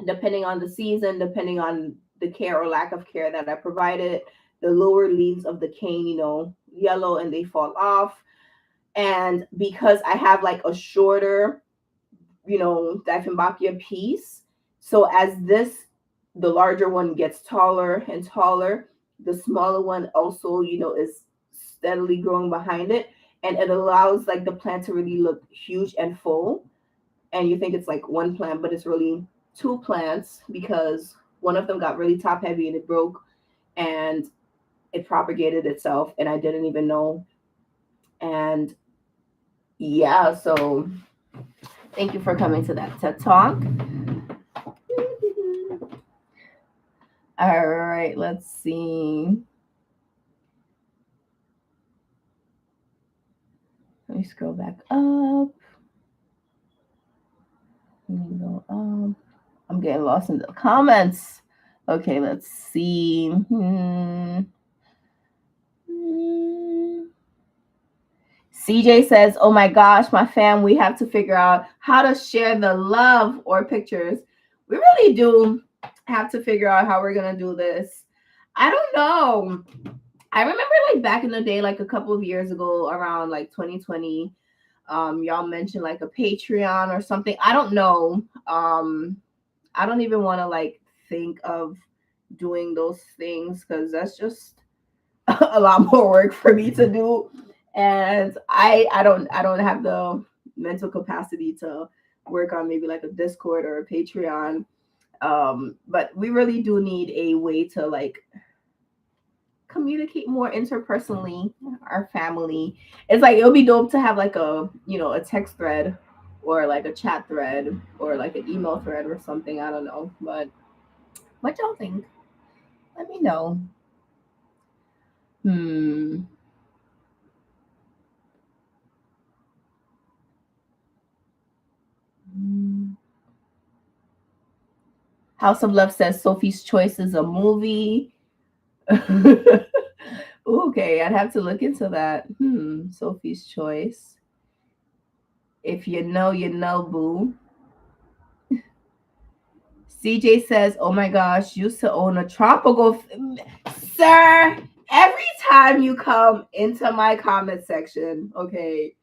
depending on the season, depending on the care or lack of care that I provided, the lower leaves of the cane, yellow and they fall off. And because I have like a shorter, Dieffenbachia piece, so as the larger one gets taller and taller, the smaller one also, is steadily growing behind it. And it allows like the plant to really look huge and full. And you think it's like one plant, but it's really two plants because one of them got really top heavy and it broke and it propagated itself and I didn't even know. And yeah, so thank you for coming to that TED Talk. All right, let's see. Let me scroll back up. Let me go up. I'm getting lost in the comments. Okay, let's see. CJ says, oh my gosh, my fam, we have to figure out how to share the love or pictures. We really do have to figure out how we're going to do this. I don't know. I remember like back in the day, like a couple of years ago, around like 2020, y'all mentioned like a Patreon or something. I don't know. I don't even want to like think of doing those things because that's just a lot more work for me to do, and I don't have the mental capacity to work on maybe like a Discord or a Patreon. But we really do need a way to like communicate more interpersonally, our family. It's like it'll be dope to have like a text thread or like a chat thread or like an email thread or something. I don't know, but what y'all think? Let me know. Hmm. House of Love says Sophie's Choice is a movie. Okay, I'd have to look into that. Sophie's Choice. If you know, you know, boo. CJ says, oh my gosh, used to own a tropical. Sir, every time you come into my comment section, okay,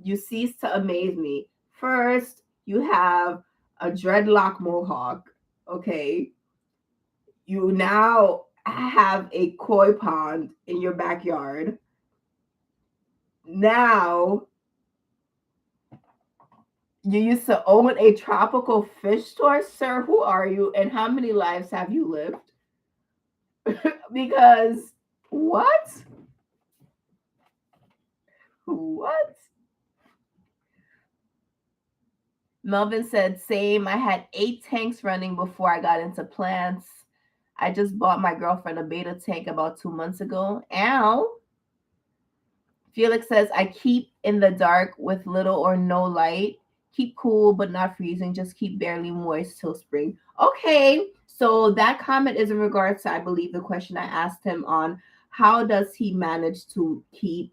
you cease to amaze me. First, you have a dreadlock mohawk, okay? You now have a koi pond in your backyard. Now, you used to own a tropical fish store, sir. Who are you and how many lives have you lived? Because what? What? Melvin said, same. I had 8 tanks running before I got into plants. I just bought my girlfriend a beta tank about 2 months ago. Ow. Felix says, I keep in the dark with little or no light. Keep cool but not freezing. Just keep barely moist till spring. Okay. So that comment is in regards to, I believe, the question I asked him on how does he manage to keep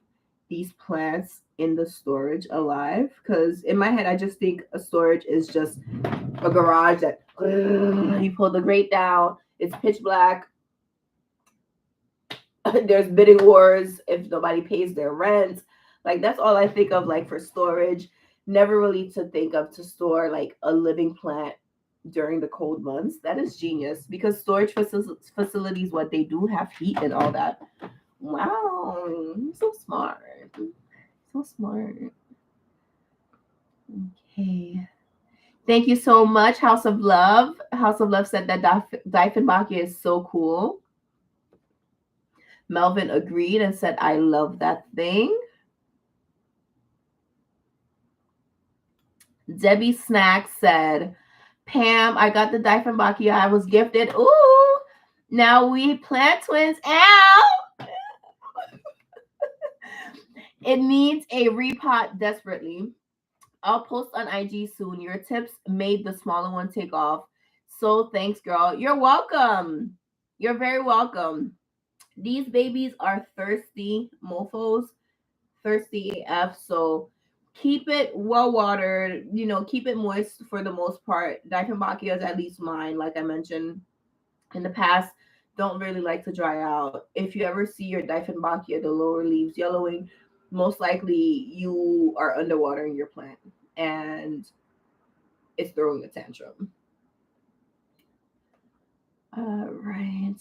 these plants in the storage alive? Because in my head, I just think a storage is just a garage that you pull the grate down, it's pitch black, there's bidding wars if nobody pays their rent. Like that's all I think of like for storage. Never really to think of to store like a living plant during the cold months. That is genius because storage facilities, what they do have heat and all that. Wow, so smart. So smart. Okay. Thank you so much, House of Love. House of Love said that Diefenbachia is so cool. Melvin agreed and said, I love that thing. Debbie Snack said, Pam, I got the Diefenbachia I was gifted. Ooh, now we plant twins. Ow! It needs a repot desperately. I'll post on IG soon. Your tips made the smaller one take off. So thanks, girl. You're welcome. You're very welcome. These babies are thirsty mofos, thirsty AF. So keep it well watered, keep it moist for the most part. Diefenbachia is at least mine, like I mentioned in the past, don't really like to dry out. If you ever see your Diefenbachia, the lower leaves yellowing, most likely you are underwatering your plant and it's throwing a tantrum. All right.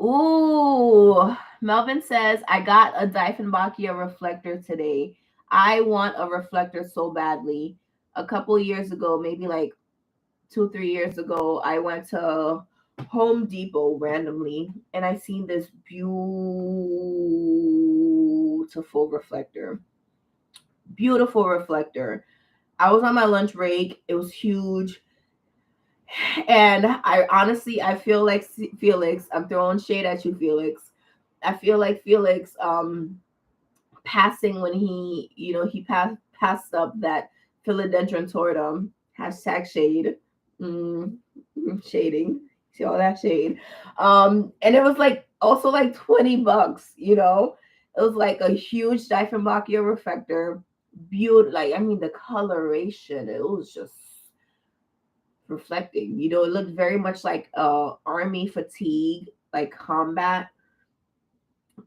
Ooh, Melvin says, I got a Diefenbachia reflector today. I want a reflector so badly. A couple years ago, maybe like 2-3 years ago, I went to Home Depot randomly and I seen this beautiful reflector. Beautiful reflector. I was on my lunch break. It was huge. And I feel like Felix, I'm throwing shade at you, Felix. I feel like Felix passing when he passed up that philodendron tortum. Hashtag shade. Mm, shading. See all that shade. And it was like also like $20, It was like a huge Diefenbachia reflector. Beautiful, like I mean the coloration, it was just reflecting. It looked very much like army fatigue, like combat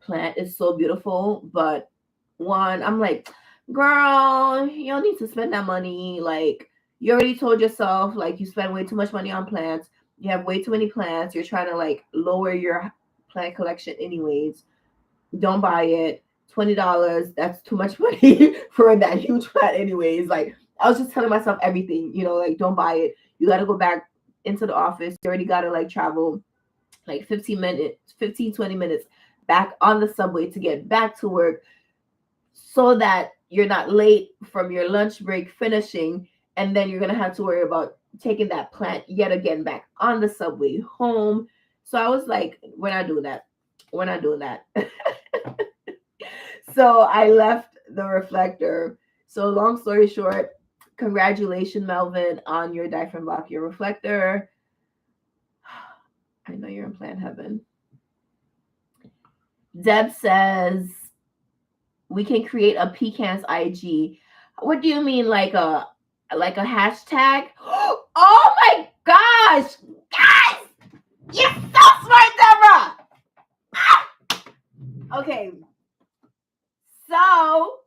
plant. Is so beautiful. But one, I'm like, girl, you don't need to spend that money. Like you already told yourself, like you spend way too much money on plants. You have way too many plants. You're trying to like lower your plant collection anyways. Don't buy it. $20, that's too much money for that huge plant anyways. Like I was just telling myself everything, like don't buy it. You got to go back into the office. You already got to like travel like 20 minutes back on the subway to get back to work so that you're not late from your lunch break finishing. And then you're going to have to worry about taking that plant yet again back on the subway home. So I was like, we're not doing that. We're not doing that. So I left the reflector. So long story short, congratulations, Melvin, on your Diefenbachia reflector. I know you're in plant heaven. Deb says we can create a pecans IG. What do you mean, like a hashtag? Oh my gosh, guys, you're so smart, Deborah. Ah! Okay, so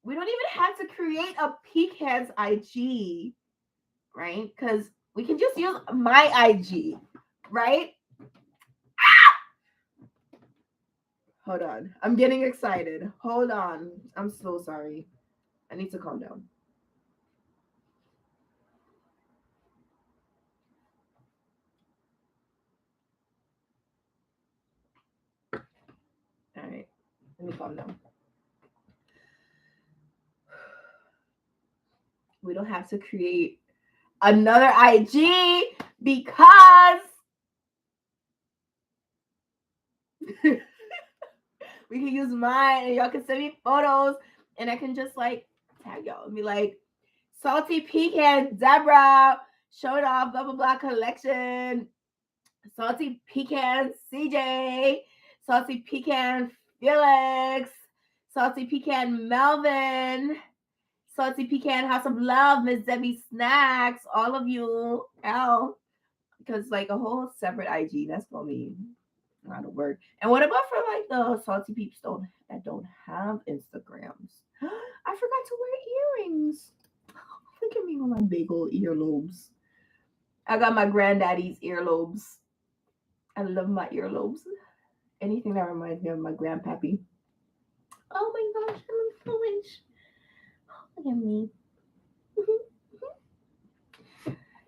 we don't even have to create a pecans IG, right? Because we can just use my IG, right? Hold on. I'm getting excited. Hold on. I'm so sorry. I need to calm down. All right. Let me calm down. We don't have to create another IG because we can use mine and y'all can send me photos and I can just like tag y'all and be like, Salty Pecan, Deborah, Show It Off, blah, blah, blah collection. Salty Pecan CJ. Salty Pecan Felix. Salty Pecan Melvin. Salty Pecan House of Love, Miss Debbie Snacks. All of you. L. Because like a whole separate IG, that's gonna be a lot of work. And what about for like the salty peeps that don't have Instagrams? I forgot to wear earrings. Look at me with my big old earlobes. I got my granddaddy's earlobes. I love my earlobes. Anything that reminds me of my grandpappy. Oh my gosh, I love so much. Look at me.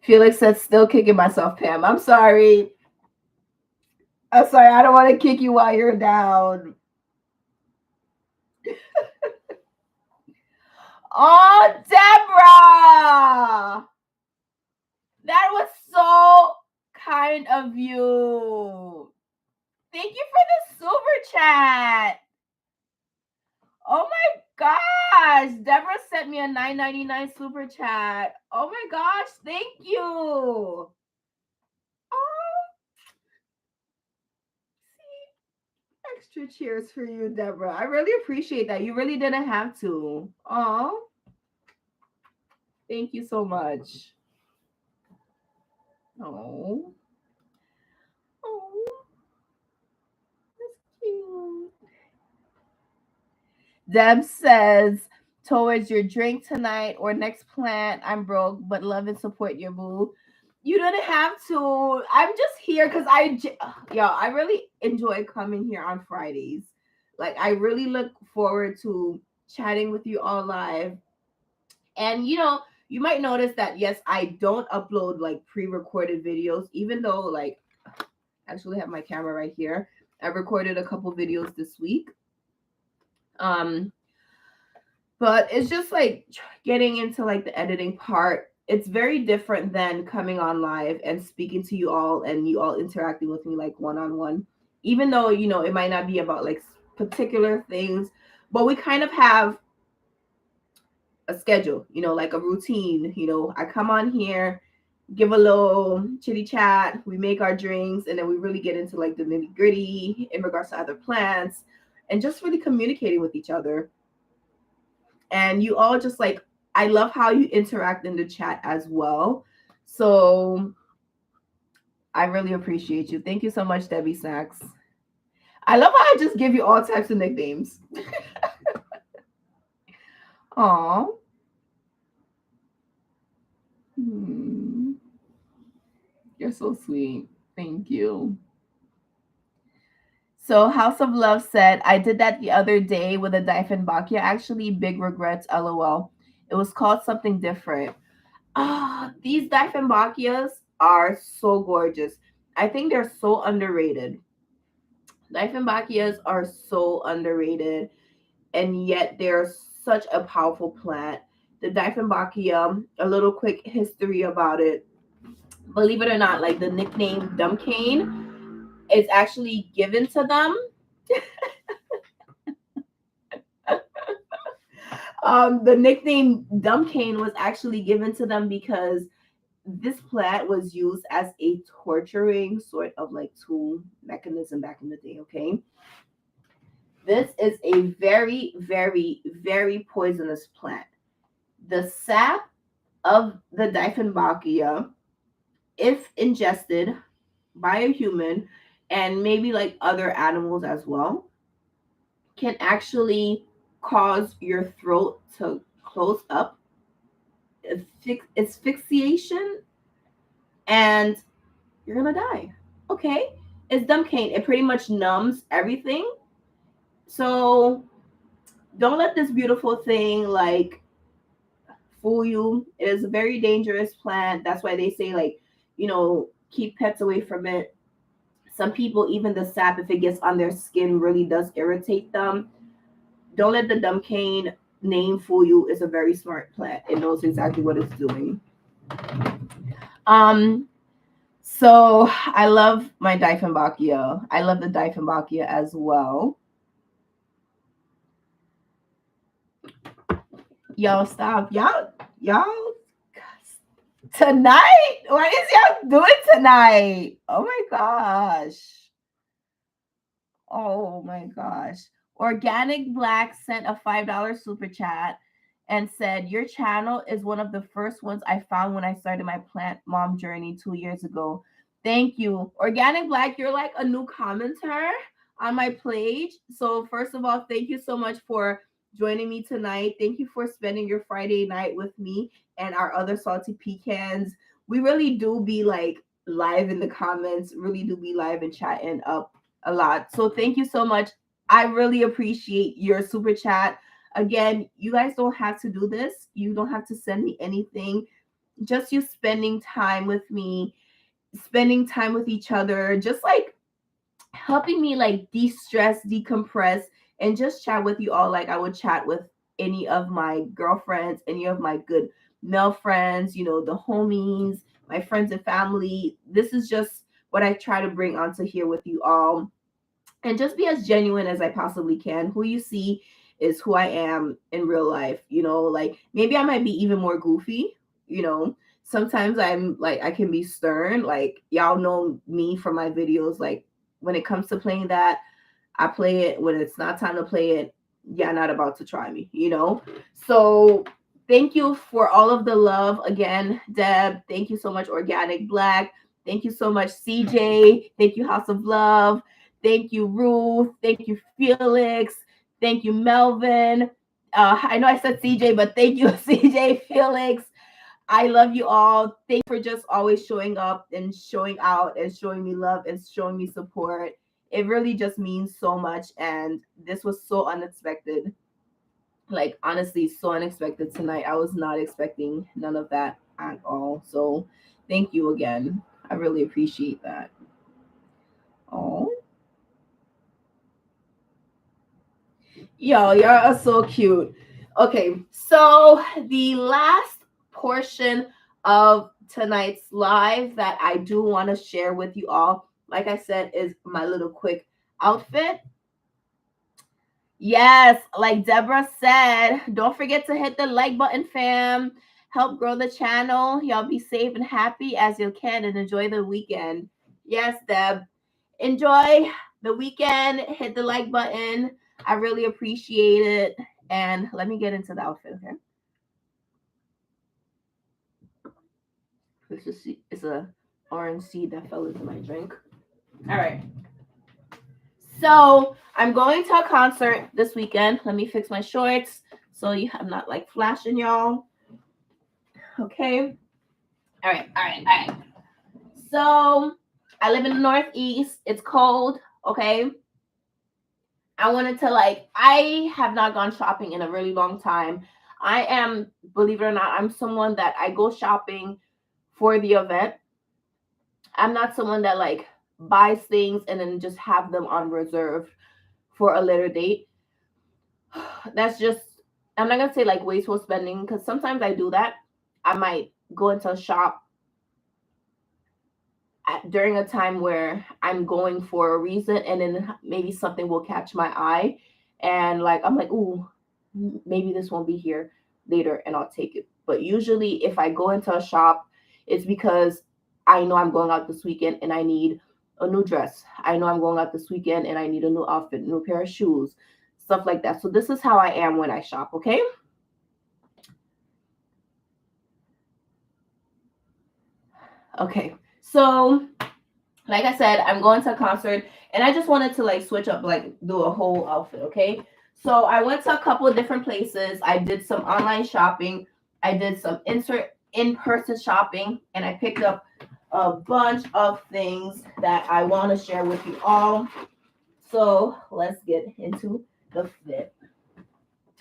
Felix said, still kicking myself, Pam. I'm sorry. I'm sorry. I don't want to kick you while you're down. Oh, Deborah. That was so kind of you. Thank you for the super chat. Oh my gosh. Deborah sent me a $9.99 super chat. Oh my gosh. Thank you. Oh. See, extra cheers for you, Deborah. I really appreciate that. You really didn't have to. Oh. Thank you so much. Oh. Oh. That's cute. Deb says, towards your drink tonight or next plant, I'm broke, but love and support your boo. You didn't have to. I'm just here because I really enjoy coming here on Fridays. Like, I really look forward to chatting with you all live. And, you might notice that, yes, I don't upload like pre-recorded videos, even though, like, I actually have my camera right here. I recorded a couple videos this week. But it's just like getting into like the editing part. It's very different than coming on live and speaking to you all and you all interacting with me like one-on-one. Even though, it might not be about like particular things, but we kind of have a schedule, like a routine. I come on here, give a little chitty chat, we make our drinks, and then we really get into like the nitty gritty in regards to other plants and just really communicating with each other. And you all just like, I love how you interact in the chat as well. So I really appreciate you. Thank you so much, Debbie Snacks. I love how I just give you all types of nicknames. Aw. You're so sweet. Thank you. So House of Love said, I did that the other day with a Diefenbachia. Actually, big regrets, LOL. It was called something different. These Diefenbachias are so gorgeous. I think they're so underrated. Diefenbachias are so underrated, and yet they're such a powerful plant. The Diefenbachia, a little quick history about it. Believe it or not, like the nickname Dumb Cane is actually given to them. The nickname Dumb Cane was actually given to them because this plant was used as a torturing sort of like tool mechanism back in the day. Okay, this is a very, very, very poisonous plant. The sap of the Diefenbachia, if ingested by a human and maybe like other animals as well, can actually cause your throat to close up, asphyxiation, and you're gonna die. Okay, it's dumb cane. It pretty much numbs everything. So don't let this beautiful thing like fool you. It is a very dangerous plant. That's why they say like, keep pets away from it. Some people, even the sap, if it gets on their skin, really does irritate them. Don't let the dumb cane name fool you. It's a very smart plant. It knows exactly what it's doing. So I love my Diefenbachia. I love the Diefenbachia as well. Y'all stop. Y'all. Tonight? What is y'all doing tonight? Oh my gosh. Oh my gosh. Organic Black sent a $5 super chat and said, your channel is one of the first ones I found when I started my plant mom journey 2 years ago. Thank you. Organic Black, you're like a new commenter on my page. So, first of all, thank you so much for joining me tonight. Thank you for spending your Friday night with me and our other salty pecans. We really do be like live in the comments, really do be live and chatting up a lot. So thank you so much. I really appreciate your super chat. Again, you guys don't have to do this. You don't have to send me anything. Just you spending time with me, spending time with each other, just like helping me like de-stress, decompress, and just chat with you all like I would chat with any of my girlfriends, any of my good male friends, the homies, my friends and family. This is just what I try to bring onto here with you all and just be as genuine as I possibly can. Who you see is who I am in real life. Like maybe I might be even more goofy. Sometimes I'm like I can be stern. Like y'all know me from my videos. Like when it comes to playing that, I play it. When it's not time to play it, yeah, not about to try me. So thank you for all of the love again, Deb. Thank you so much, Organic Black. Thank you so much, CJ. Thank you, House of Love. Thank you, Ruth. Thank you, Felix. Thank you, Melvin. I know I said CJ, but thank you, CJ, Felix. I love you all. Thank you for just always showing up and showing out and showing me love and showing me support. It really just means so much. And this was so unexpected. Like, honestly, so unexpected tonight. I was not expecting none of that at all. So, thank you again. I really appreciate that. Oh, yo, you're so cute. Okay, so the last portion of tonight's live that I do want to share with you all, like I said, is my little quick outfit. Yes, like Deborah said, don't forget to hit the like button, fam. Help grow the channel. Y'all be safe and happy as you can and enjoy the weekend. Yes, Deb. Enjoy the weekend. Hit the like button. I really appreciate it. And let me get into the outfit, okay? It's a orange seed that fell into my drink. All right. So I'm going to a concert this weekend. Let me fix my shorts so I'm not like flashing y'all. Okay. All right. So I live in the Northeast. It's cold. Okay. I wanted to I have not gone shopping in a really long time. I am, believe it or not, I'm someone that I go shopping for the event. I'm not someone that buys things and then just have them on reserve for a later date. That's just, I'm not gonna say wasteful spending because sometimes I do that. I might go into a shop during a time where I'm going for a reason, and then maybe something will catch my eye, and I'm like, ooh, maybe this won't be here later, and I'll take it. But usually, if I go into a shop, it's because I know I'm going out this weekend and I need a new dress. I know I'm going out this weekend and I need a new outfit, new pair of shoes, stuff like that. So this is how I am when I shop, okay? Okay, so like I said, I'm going to a concert and I just wanted to switch up, do a whole outfit, okay? So I went to a couple of different places. I did some online shopping. I did some in-person shopping, and I picked up a bunch of things that I want to share with you all. So let's get into the fit.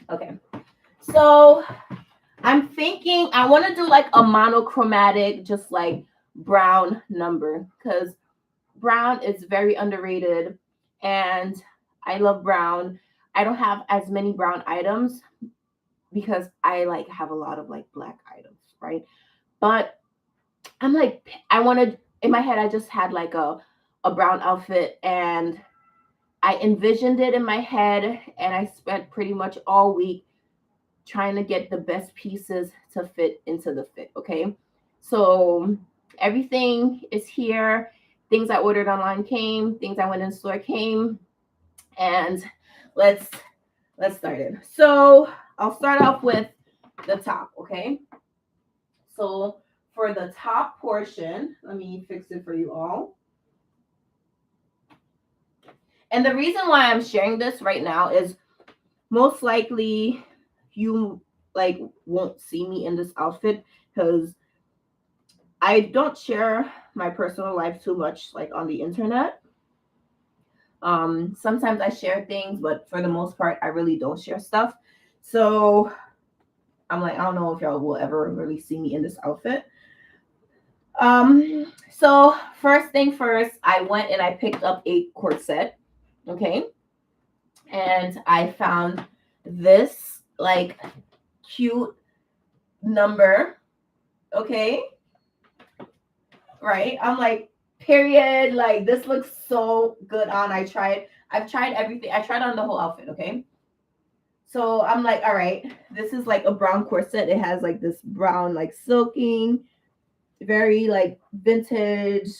Okay. So I'm thinking I want to do a monochromatic, just brown number, because brown is very underrated and I love brown. I don't have as many brown items because I have a lot of black items, right? But I'm I wanted, in my head I just had a brown outfit, and I envisioned it in my head, and I spent pretty much all week trying to get the best pieces to fit into the fit, okay? So everything is here. Things I ordered online came, things I went in store came, and let's start it. So I'll start off with the top, okay? So for the top portion, let me fix it for you all. And the reason why I'm sharing this right now is most likely you like won't see me in this outfit because I don't share my personal life too much like on the internet. Sometimes I share things, but for the most part, I really don't share stuff. So I'm like, I don't know if y'all will ever really see me in this outfit. So first thing first, I went and I picked up a corset. Okay. And I found this like cute number. Okay. Right. I'm like, period. Like this looks so good on. I've tried everything. I tried on the whole outfit. Okay. So I'm like, all right, this is like a brown corset. It has like this brown, like silking, very like vintage,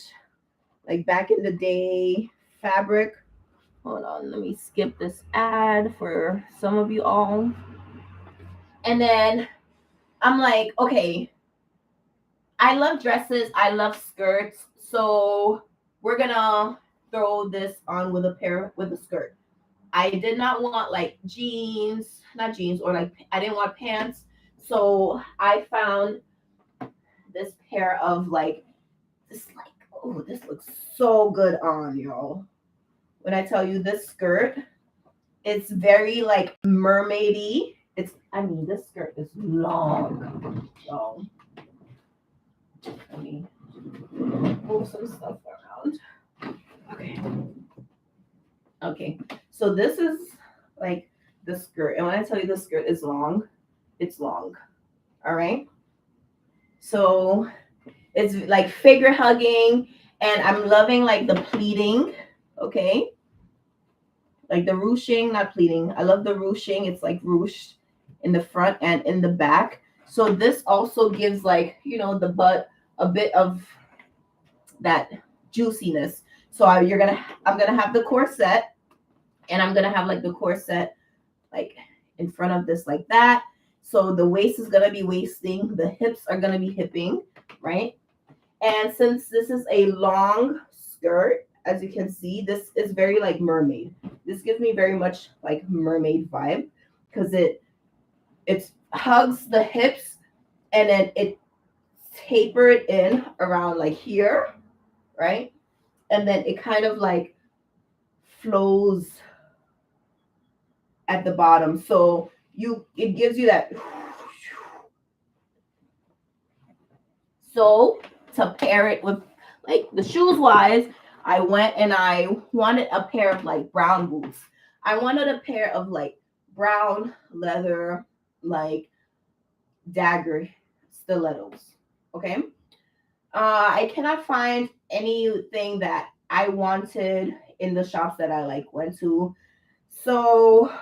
like back in the day fabric. Hold on, let me skip this ad for some of you all. And then I'm like, okay, I love dresses, I love skirts, so we're gonna throw this on with a skirt. I did not want like jeans, not jeans, or like I didn't want pants. So I found this pair of like this like oh this looks so good on y'all. When I tell you this skirt, it's very like mermaidy. This skirt is long. So let me move some stuff around. Okay. Okay. So this is like the skirt. And when I tell you the skirt is long, it's long. All right. So it's like figure hugging, and I'm loving like the pleating. Okay. Like the ruching, not pleating. I love the ruching. It's like ruched in the front and in the back. So this also gives like, the butt a bit of that juiciness. So I'm gonna have the corset, and I'm gonna have like the corset like in front of this like that. So the waist is gonna be waisting, the hips are gonna be hipping, right? And since this is a long skirt, as you can see, this is very like mermaid. This gives me very much like mermaid vibe because it hugs the hips, and then it tapered in around like here, right? And then it kind of like flows at the bottom. So it gives you that. So to pair it with like the shoes wise, I went and I wanted a pair of like brown boots. I wanted a pair of like brown leather, like dagger stilettos. Okay. I cannot find anything that I wanted in the shops that I like went to. So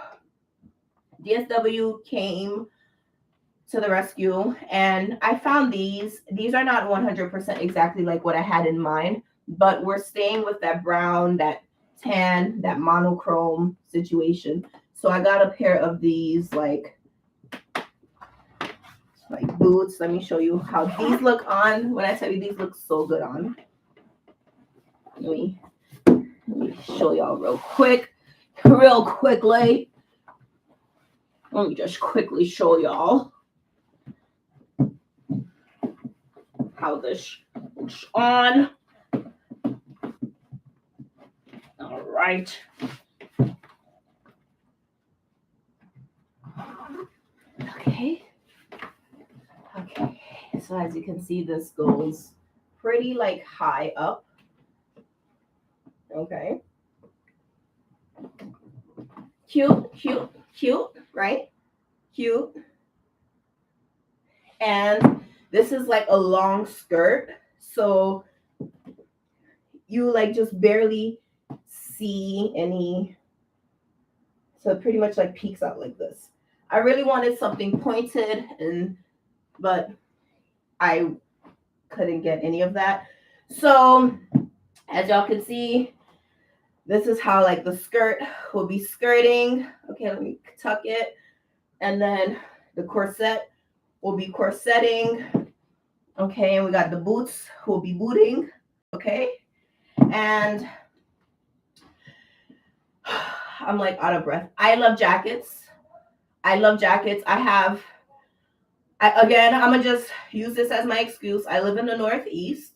DSW came to the rescue, and I found these. These are not 100% exactly like what I had in mind, but we're staying with that brown, that tan, that monochrome situation. So I got a pair of these like boots. Let me show you how these look on. When I tell you these look so good on. Let me show y'all real quickly. Let me just quickly show y'all how this looks on. All right. Okay. So as you can see, this goes pretty like high up. Okay. Cute, right? Cute. And this is like a long skirt. So you like just barely see any. So it pretty much like peeks out like this. I really wanted something pointed, but I couldn't get any of that. So as y'all can see, this is how like the skirt will be skirting. Okay, let me tuck it. And then the corset will be corsetting. Okay, and we got the boots will be booting. Okay, and I'm like out of breath. I love jackets. I'm gonna just use this as my excuse. I live in the Northeast.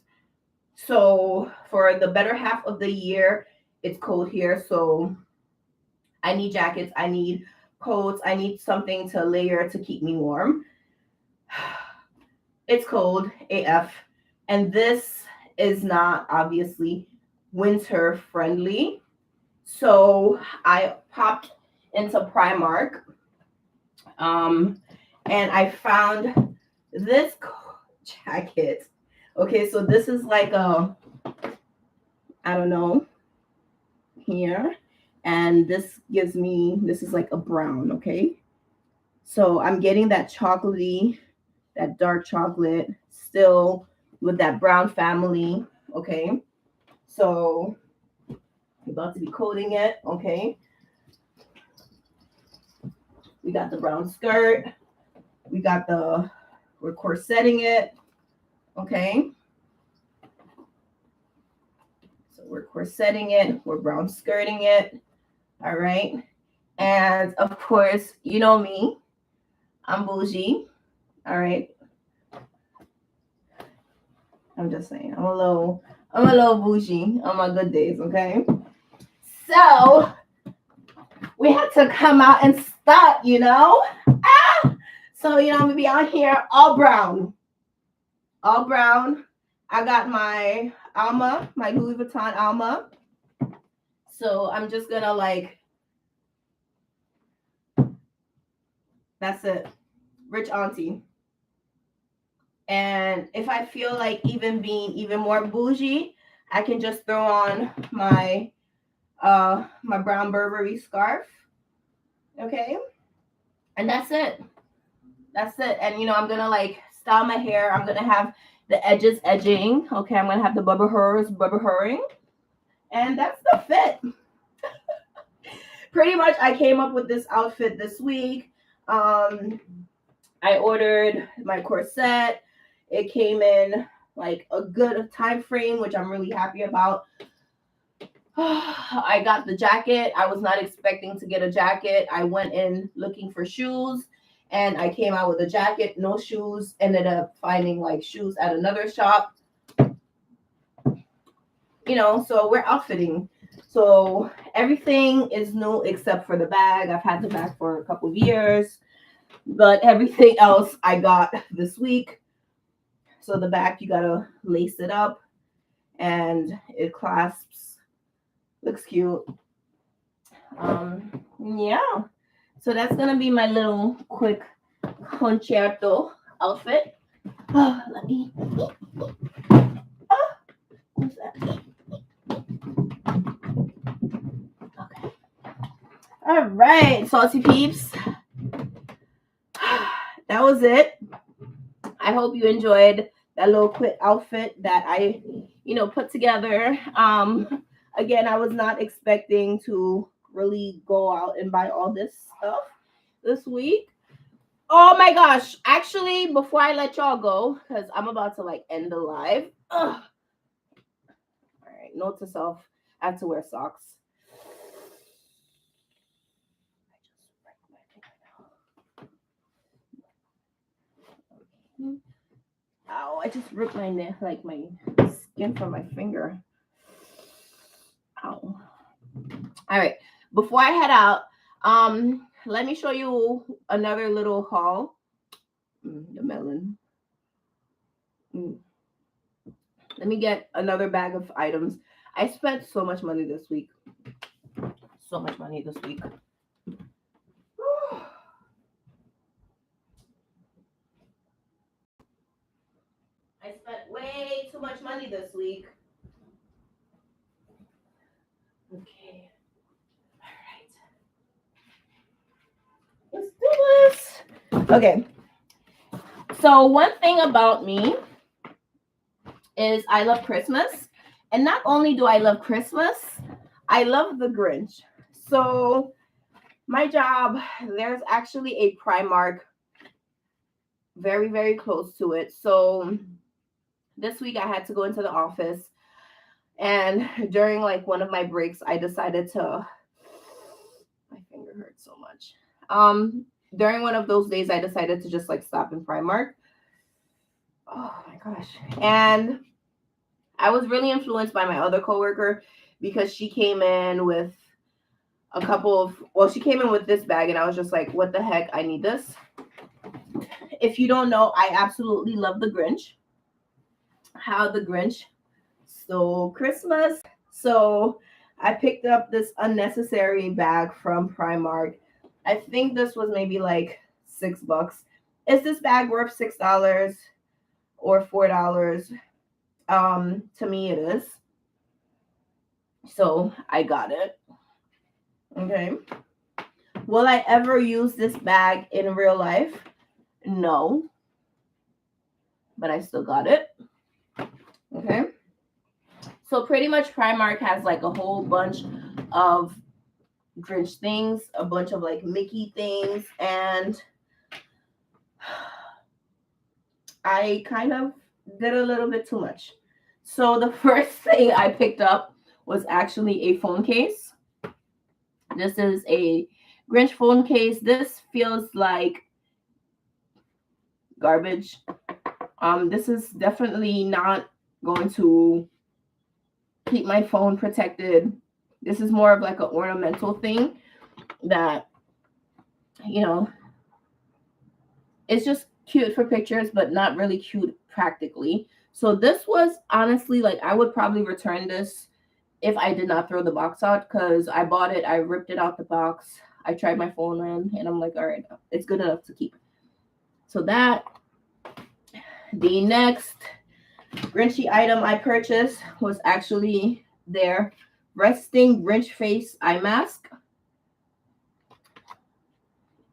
So for the better half of the year, it's cold here. So I need jackets. I need coats. I need something to layer to keep me warm. It's cold AF. And this is not obviously winter friendly. So I popped into Primark. And I found this jacket. Okay, so this is like I don't know, here. And this is like a brown, okay? So I'm getting that chocolatey, that dark chocolate, still with that brown family, okay? So I'm about to be coating it, okay? We got the brown skirt. We're corsetting it, okay? So we're corsetting it, we're brown skirting it, all right? And of course, you know me, I'm bougie, all right? I'm just saying, I'm a little bougie on my good days, okay? So we had to come out and start, you know? So, I'm gonna be out here all brown. All brown. I got my Alma, my Louis Vuitton Alma. So I'm just gonna that's it. Rich auntie. And if I feel like being even more bougie, I can just throw on my my brown Burberry scarf. Okay. And that's it. That's it. And I'm gonna style my hair. I'm gonna have the edges edging. Okay, I'm gonna have the bubble and that's the fit. Pretty much I came up with this outfit this week. I ordered my corset. It came in like a good time frame, which I'm really happy about. I got the jacket. I was not expecting to get a jacket. I went in looking for shoes and I came out with a jacket, no shoes, ended up finding shoes at another shop. So we're outfitting. So everything is new except for the bag. I've had the bag for a couple of years, but everything else I got this week. So the back, you gotta lace it up and it clasps. Looks cute. Yeah. So that's gonna be my little quick concerto outfit. Let me. What's that? Okay. All right, salty peeps. That was it. I hope you enjoyed that little quick outfit that I, put together. Again, I was not expecting to really go out and buy all this stuff this week. Oh my gosh. Actually, before I let y'all go, because I'm about to end the live. All right, note to self, I have to wear socks. Ow, I just ripped my neck, my skin from my finger. Ow. All right, before I head out, let me show you another little haul. The melon. Let me get another bag of items. I spent so much money this week. So much money this week. I spent way too much money this week. Okay. All right. Let's do this. Okay. So one thing about me is I love Christmas. And not only do I love Christmas, I love the Grinch. So my job, there's actually a Primark very, very close to it. So this week I had to go into the office, and during like one of my breaks, I decided to, my finger hurts so much. During one of those days, I decided to just like stop in Primark. Oh my gosh. And I was really influenced by my other coworker because she came in with she came in with this bag, and I was just like, what the heck? I need this. If you don't know, I absolutely love the Grinch. How the Grinch stole Christmas. So I picked up this unnecessary bag from Primark. I think this was maybe like $6. Is this bag worth $6 or $4? To me it is. So I got it. Okay. Will I ever use this bag in real life? No. But I still got it. Okay. So pretty much Primark has like a whole bunch of Grinch things, a bunch of like Mickey things, and I kind of did a little bit too much. So the first thing I picked up was actually a phone case. This is a Grinch phone case. This feels like garbage. This is definitely not going to keep my phone protected. This is more of like an ornamental thing that, it's just cute for pictures, but not really cute practically. So this was honestly like, I would probably return this if I did not throw the box out, because I bought it, I ripped it out the box, I tried my phone in, and I'm like, all right, it's good enough to keep. So that. The next Grinchy item I purchased was actually their resting Grinch face eye mask.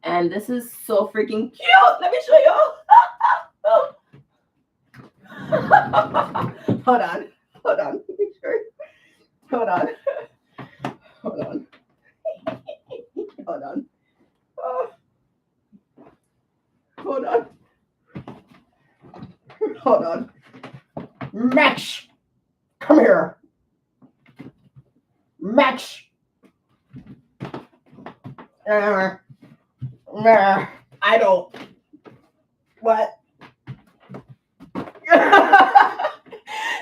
And this is so freaking cute. Let me show you. Hold on. Hold on. Hold on. Hold on. Hold on. Hold on. Hold on. Max, come here. Max. I don't. What?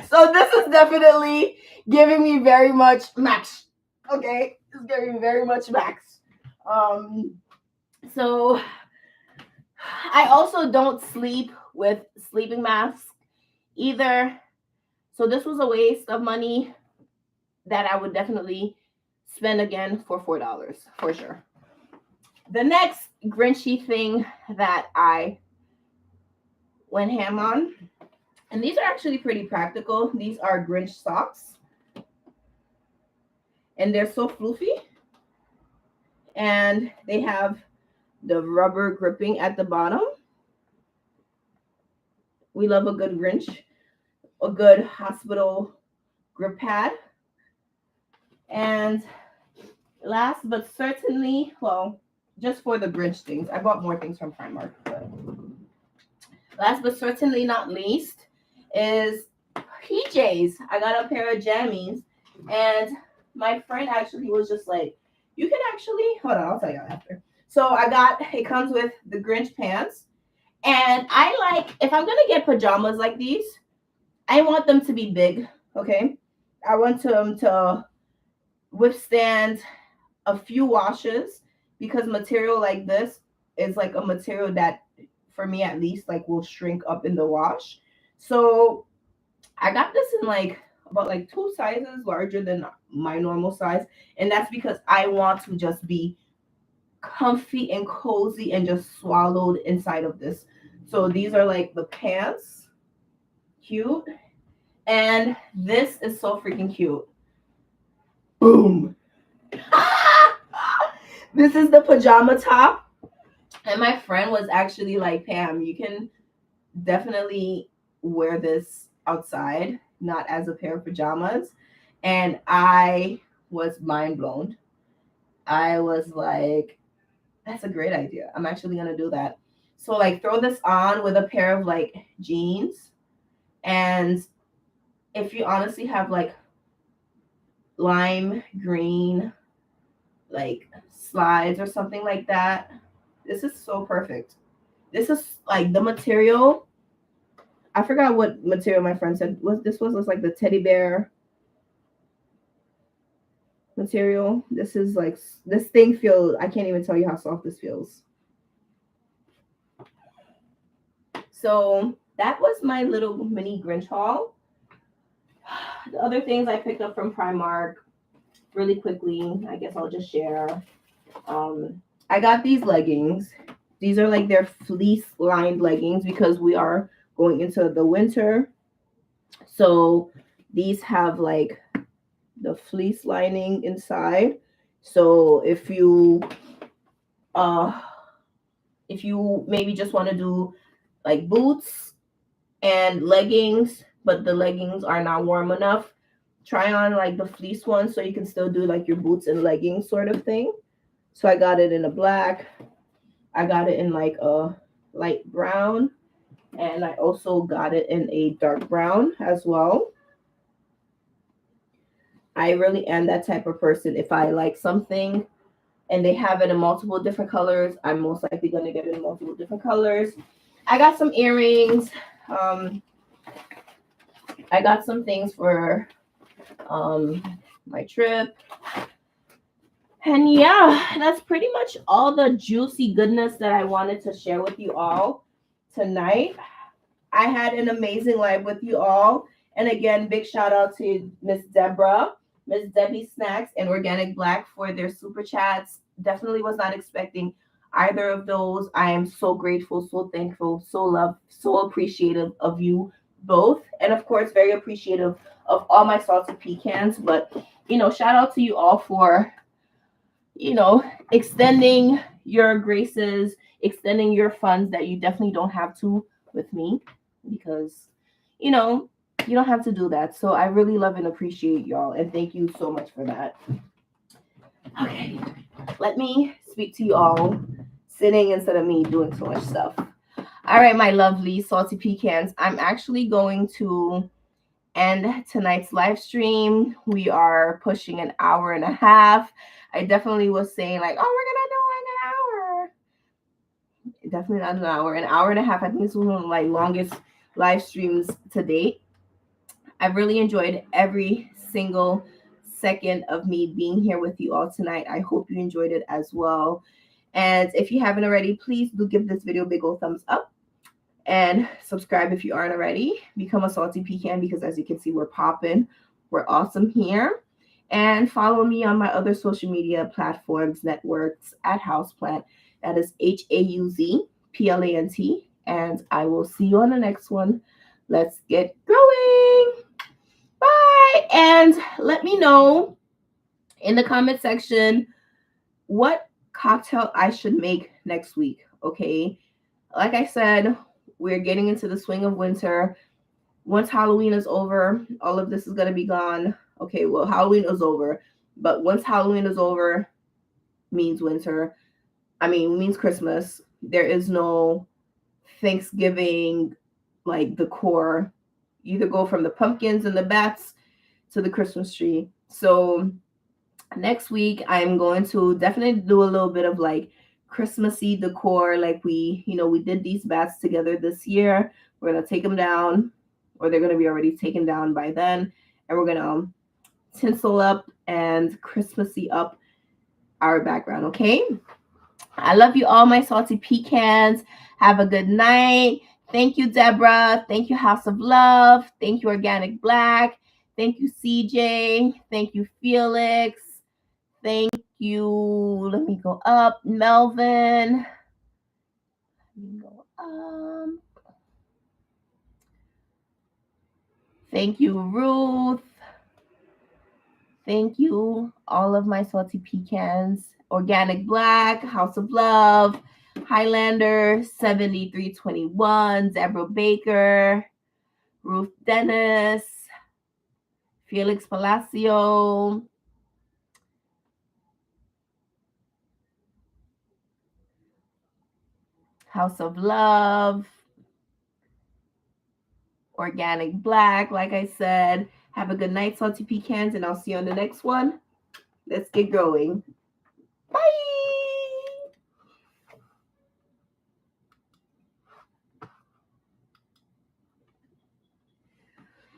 So this is definitely giving me very much Max. Okay, it's giving me very much Max. So I also don't sleep with sleeping masks either. So this was a waste of money that I would definitely spend again for $4 for sure. The next Grinchy thing that I went ham on, and these are actually pretty practical. These are Grinch socks, and they're so fluffy, and they have the rubber gripping at the bottom. We love a good Grinch, a good hospital grip pad. And last but certainly, well, just for the Grinch things, I bought more things from Primark. But last but certainly not least is PJs. I got a pair of jammies, and my friend actually was just like, you can actually, hold on, I'll tell you after. So it comes with the Grinch pants. And I like, if I'm going to get pajamas like these, I want them to be big, okay? I want them to withstand a few washes, because material like this is like a material that, for me at least, like will shrink up in the wash. So I got this in like about like 2 sizes larger than my normal size. And that's because I want to just be comfy and cozy and just swallowed inside of this. So these are like the pants. Cute. And this is so freaking cute. Boom. This is the pajama top. And my friend was actually like, Pam, you can definitely wear this outside, not as a pair of pajamas. And I was mind blown. I was like, that's a great idea. I'm actually going to do that. So, like, throw this on with a pair of like jeans. And if you honestly have like lime green, like slides or something like that, this is so perfect. This is like the material. I forgot what material my friend said. What this was like the teddy bear material. This is like this thing feels. I can't even tell you how soft this feels. So that was my little mini Grinch haul. The other things I picked up from Primark really quickly. I guess I'll just share. I got these leggings. These are like their fleece lined leggings because we are going into the winter. So these have like the fleece lining inside. So uh if you maybe just want to do like boots and leggings, but the leggings are not warm enough, try on like the fleece one so you can still do like your boots and leggings sort of thing. So I got it in a black. I got it in like a light brown, and I also got it in a dark brown as well. I really am that type of person. If I like something and they have it in multiple different colors, I'm most likely going to get it in multiple different colors. I got some earrings. Um, I got some things for my trip. And yeah, that's pretty much all the juicy goodness that I wanted to share with you all tonight. I had an amazing live with you all. And again, big shout out to Miss Deborah, Miss Debbie Snacks, and Organic Black for their super chats. Definitely was not expecting either of those. I am so grateful, so thankful, so loved, so appreciative of you both. And of course, very appreciative of all my salty pecans. But, shout out to you all for extending your graces, extending your funds that you definitely don't have to with me because, you don't have to do that. So I really love and appreciate y'all. And thank you so much for that. Okay, let me speak to you all sitting instead of me doing so much stuff. All right, my lovely salty pecans. I'm actually going to end tonight's live stream. We are pushing an hour and a half. I definitely was saying like, oh, we're gonna do an hour. Definitely not an hour and a half. I think this was one of my longest live streams to date. I've really enjoyed every single second of me being here with you all tonight. I hope you enjoyed it as well. And if you haven't already, please do give this video a big old thumbs up. And subscribe if you aren't already. Become a salty pecan because as you can see, we're popping. We're awesome here. And follow me on my other social media platforms, networks at HauzPlant. That is HauzPlant. And I will see you on the next one. Let's get growing. Bye. And let me know in the comment section what cocktail I should make next week. Okay. Like I said, we're getting into the swing of winter. Once Halloween is over, all of this is going to be gone. Okay, well, Halloween is over. But once Halloween is over, means winter. Means Christmas. There is no Thanksgiving, like decor. You either go from the pumpkins and the bats to the Christmas tree. So next week, I'm going to definitely do a little bit of like Christmassy decor, like we did these bats together this year. We're gonna take them down, or they're gonna be already taken down by then, and we're gonna tinsel up and Christmassy up our background. Okay, I love you all, my salty pecans. Have a good night. Thank you, Deborah. Thank you, House of Love. Thank you, Organic Black. Thank you, CJ. Thank you, Felix. Thank you. Let me go up. Melvin. Let me go up. Thank you, Ruth. Thank you, all of my salty pecans. Organic Black, House of Love, Highlander, 7321, Deborah Baker, Ruth Dennis, Felix Palacio, House of Love, Organic Black, like I said. Have a good night, Salty Pecans, and I'll see you on the next one. Let's get going. Bye.